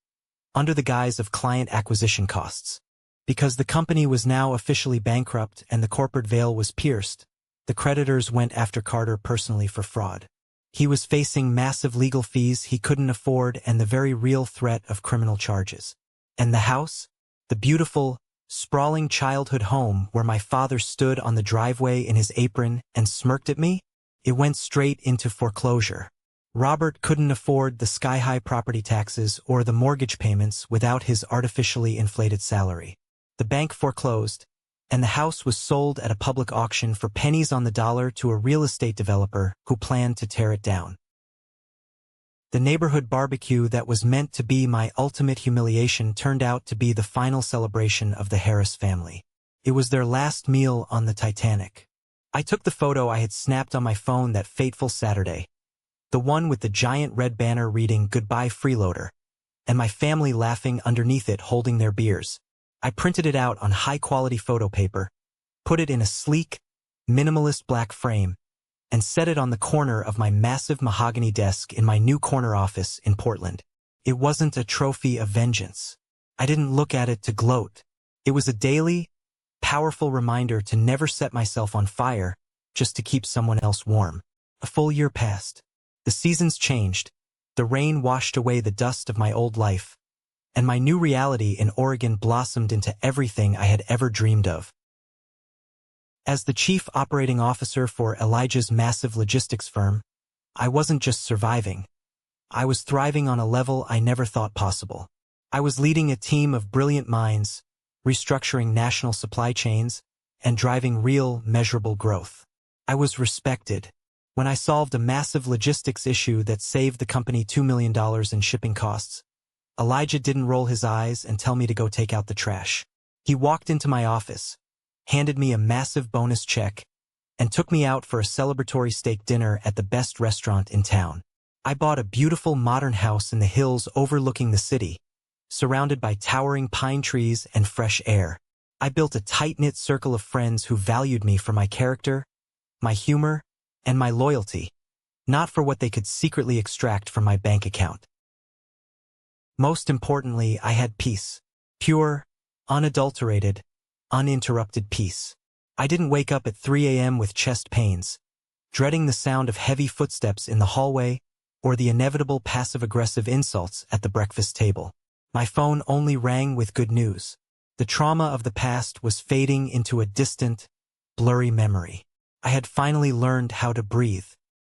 under the guise of client acquisition costs. Because the company was now officially bankrupt and the corporate veil was pierced, the creditors went after Carter personally for fraud. He was facing massive legal fees he couldn't afford and the very real threat of criminal charges. And the house, the beautiful, sprawling childhood home where my father stood on the driveway in his apron and smirked at me, it went straight into foreclosure. Robert couldn't afford the sky-high property taxes or the mortgage payments without his artificially inflated salary. The bank foreclosed, and the house was sold at a public auction for pennies on the dollar to a real estate developer who planned to tear it down. The neighborhood barbecue that was meant to be my ultimate humiliation turned out to be the final celebration of the Harris family. It was their last meal on the Titanic. I took the photo I had snapped on my phone that fateful Saturday, the one with the giant red banner reading "Goodbye Freeloader," and my family laughing underneath it holding their beers. I printed it out on high-quality photo paper, put it in a sleek, minimalist black frame, and set it on the corner of my massive mahogany desk in my new corner office in Portland. It wasn't a trophy of vengeance. I didn't look at it to gloat. It was a daily, powerful reminder to never set myself on fire just to keep someone else warm. A full year passed. The seasons changed. The rain washed away the dust of my old life, and my new reality in Oregon blossomed into everything I had ever dreamed of. As the chief operating officer for Elijah's massive logistics firm, I wasn't just surviving. I was thriving on a level I never thought possible. I was leading a team of brilliant minds, restructuring national supply chains, and driving real, measurable growth. I was respected. When I solved a massive logistics issue that saved the company $2 million in shipping costs, Elijah didn't roll his eyes and tell me to go take out the trash. He walked into my office, handed me a massive bonus check, and took me out for a celebratory steak dinner at the best restaurant in town. I bought a beautiful modern house in the hills overlooking the city, surrounded by towering pine trees and fresh air. I built a tight-knit circle of friends who valued me for my character, my humor, and my loyalty, not for what they could secretly extract from my bank account. Most importantly, I had peace. Pure, unadulterated, uninterrupted peace. I didn't wake up at 3 a.m. with chest pains, dreading the sound of heavy footsteps in the hallway or the inevitable passive-aggressive insults at the breakfast table. My phone only rang with good news. The trauma of the past was fading into a distant, blurry memory. I had finally learned how to breathe.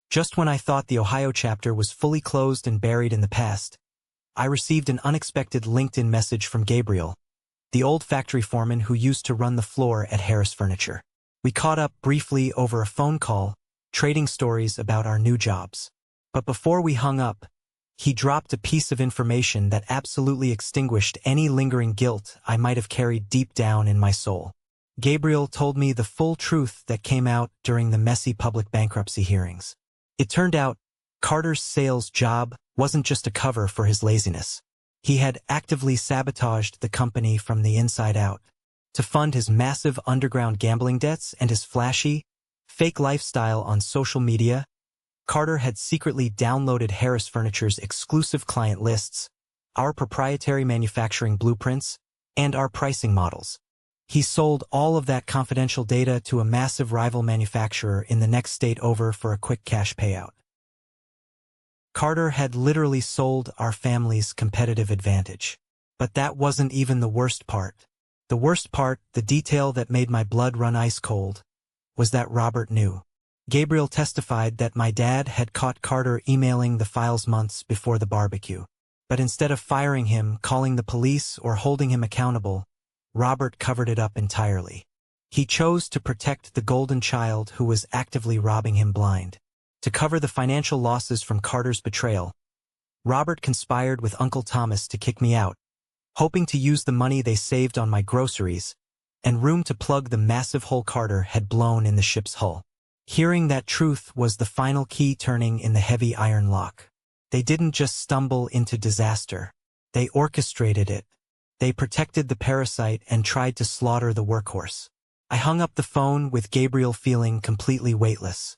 Just when I thought the Ohio chapter was fully closed and buried in the past, I received an unexpected LinkedIn message from Gabriel, the old factory foreman who used to run the floor at Harris Furniture. We caught up briefly over a phone call, trading stories about our new jobs. But before we hung up, he dropped a piece of information that absolutely extinguished any lingering guilt I might have carried deep down in my soul. Gabriel told me the full truth that came out during the messy public bankruptcy hearings. It turned out Carter's sales job wasn't just a cover for his laziness. He had actively sabotaged the company from the inside out to fund his massive underground gambling debts and his flashy, fake lifestyle on social media. Carter had secretly downloaded Harris Furniture's exclusive client lists, our proprietary manufacturing blueprints, and our pricing models. He sold all of that confidential data to a massive rival manufacturer in the next state over for a quick cash payout. Carter had literally sold our family's competitive advantage. But that wasn't even the worst part. The worst part, the detail that made my blood run ice cold, was that Robert knew. Gabriel testified that my dad had caught Carter emailing the files months before the barbecue. But instead of firing him, calling the police, or holding him accountable, Robert covered it up entirely. He chose to protect the golden child who was actively robbing him blind. To cover the financial losses from Carter's betrayal, Robert conspired with Uncle Thomas to kick me out, hoping to use the money they saved on my groceries and room to plug the massive hole Carter had blown in the ship's hull. Hearing that truth was the final key turning in the heavy iron lock. They didn't just stumble into disaster. They orchestrated it. They protected the parasite and tried to slaughter the workhorse. I hung up the phone with Gabriel feeling completely weightless.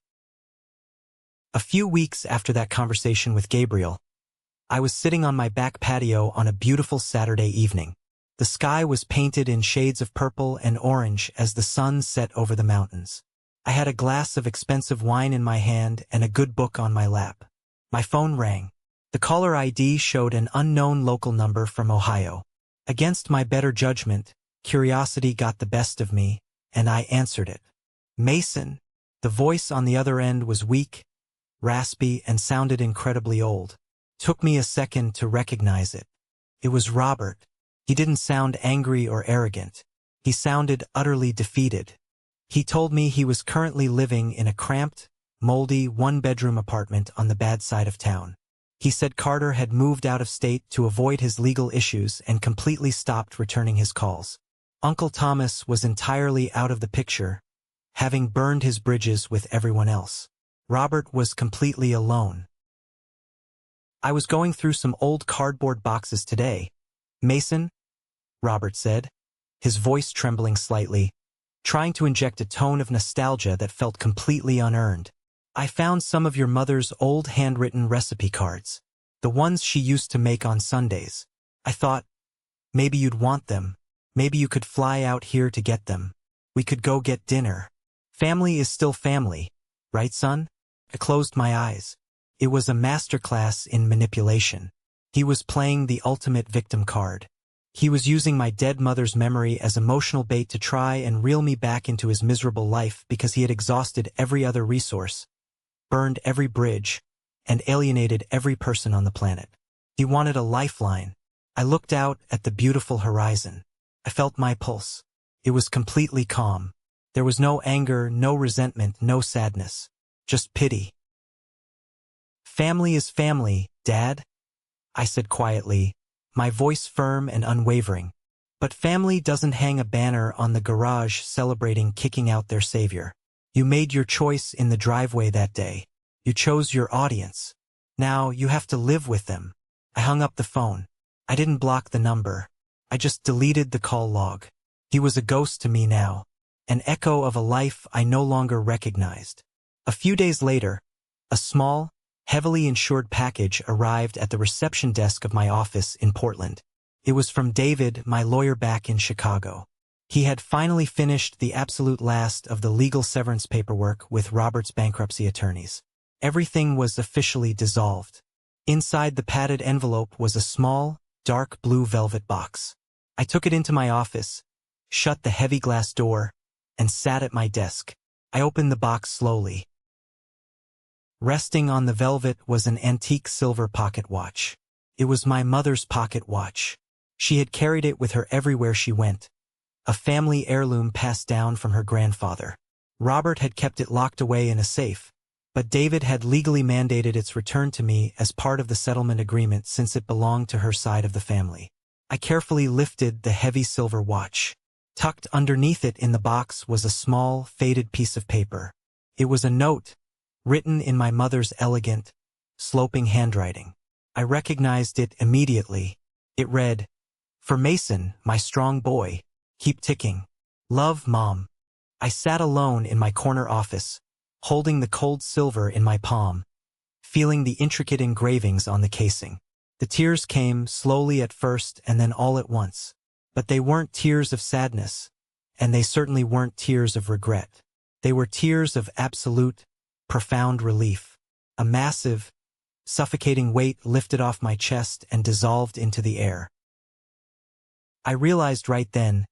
A few weeks after that conversation with Gabriel, I was sitting on my back patio on a beautiful Saturday evening. The sky was painted in shades of purple and orange as the sun set over the mountains. I had a glass of expensive wine in my hand and a good book on my lap. My phone rang. The caller ID showed an unknown local number from Ohio. Against my better judgment, curiosity got the best of me, and I answered it. Mason. The voice on the other end was weak, raspy, and sounded incredibly old. Took me a second to recognize it. It was Robert. He didn't sound angry or arrogant. He sounded utterly defeated. He told me he was currently living in a cramped, moldy, one-bedroom apartment on the bad side of town. He said Carter had moved out of state to avoid his legal issues and completely stopped returning his calls. Uncle Thomas was entirely out of the picture, having burned his bridges with everyone else. Robert was completely alone. I was going through some old cardboard boxes today, Mason, Robert said, his voice trembling slightly, trying to inject a tone of nostalgia that felt completely unearned. I found some of your mother's old handwritten recipe cards, the ones she used to make on Sundays. I thought, maybe you'd want them. Maybe you could fly out here to get them. We could go get dinner. Family is still family, right, son? I closed my eyes. It was a masterclass in manipulation. He was playing the ultimate victim card. He was using my dead mother's memory as emotional bait to try and reel me back into his miserable life because he had exhausted every other resource, burned every bridge, and alienated every person on the planet. He wanted a lifeline. I looked out at the beautiful horizon. I felt my pulse. It was completely calm. There was no anger, no resentment, no sadness. Just pity. Family is family, Dad, I said quietly, my voice firm and unwavering. But family doesn't hang a banner on the garage celebrating kicking out their savior. You made your choice in the driveway that day. You chose your audience. Now you have to live with them. I hung up the phone. I didn't block the number. I just deleted the call log. He was a ghost to me now, an echo of a life I no longer recognized. A few days later, a small, heavily insured package arrived at the reception desk of my office in Portland. It was from David, my lawyer back in Chicago. He had finally finished the absolute last of the legal severance paperwork with Robert's bankruptcy attorneys. Everything was officially dissolved. Inside the padded envelope was a small, dark blue velvet box. I took it into my office, shut the heavy glass door, and sat at my desk. I opened the box slowly. Resting on the velvet was an antique silver pocket watch. It was my mother's pocket watch. She had carried it with her everywhere she went, a family heirloom passed down from her grandfather. Robert had kept it locked away in a safe, but David had legally mandated its return to me as part of the settlement agreement since it belonged to her side of the family. I carefully lifted the heavy silver watch. Tucked underneath it in the box was a small, faded piece of paper. It was a note, written in my mother's elegant, sloping handwriting. I recognized it immediately. It read, "For Mason, my strong boy, keep ticking. Love, Mom." I sat alone in my corner office, holding the cold silver in my palm, feeling the intricate engravings on the casing. The tears came slowly at first and then all at once. But they weren't tears of sadness, and they certainly weren't tears of regret. They were tears of absolute, profound relief. A massive, suffocating weight lifted off my chest and dissolved into the air. I realized right then,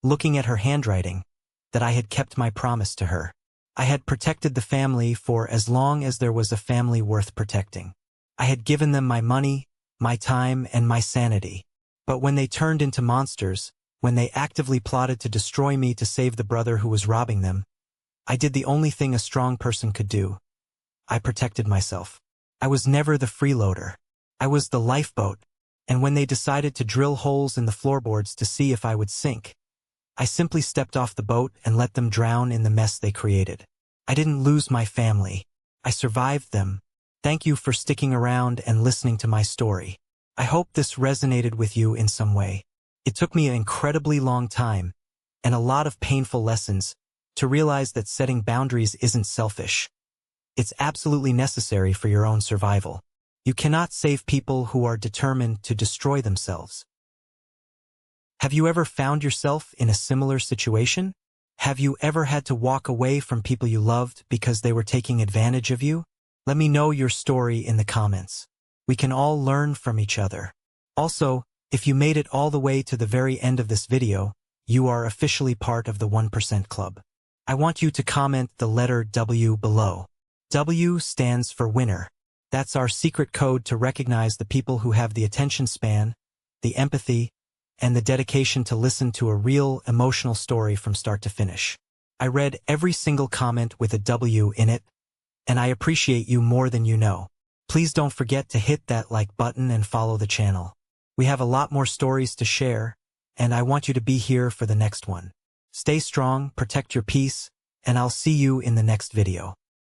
looking at her handwriting, that I had kept my promise to her. I had protected the family for as long as there was a family worth protecting. I had given them my money, my time, and my sanity. But when they turned into monsters, when they actively plotted to destroy me to save the brother who was robbing them, I did the only thing a strong person could do. I protected myself. I was never the freeloader. I was the lifeboat, and when they decided to drill holes in the floorboards to see if I would sink, I simply stepped off the boat and let them drown in the mess they created. I didn't lose my family. I survived them. Thank you for sticking around and listening to my story. I hope this resonated with you in some way. It took me an incredibly long time, and a lot of painful lessons, to realize that setting boundaries isn't selfish. It's absolutely necessary for your own survival. You cannot save people who are determined to destroy themselves. Have you ever found yourself in a similar situation? Have you ever had to walk away from people you loved because they were taking advantage of you? Let me know your story in the comments. We can all learn from each other. Also, if you made it all the way to the very end of this video, you are officially part of the 1% Club. I want you to comment the letter W below. W stands for winner. That's our secret code to recognize the people who have the attention span, the empathy, and the dedication to listen to a real, emotional story from start to finish. I read every single comment with a W in it, and I appreciate you more than you know. Please don't forget to hit that like button and follow the channel. We have a lot more stories to share, and I want you to be here for the next one. Stay strong, protect your peace, and I'll see you in the next video.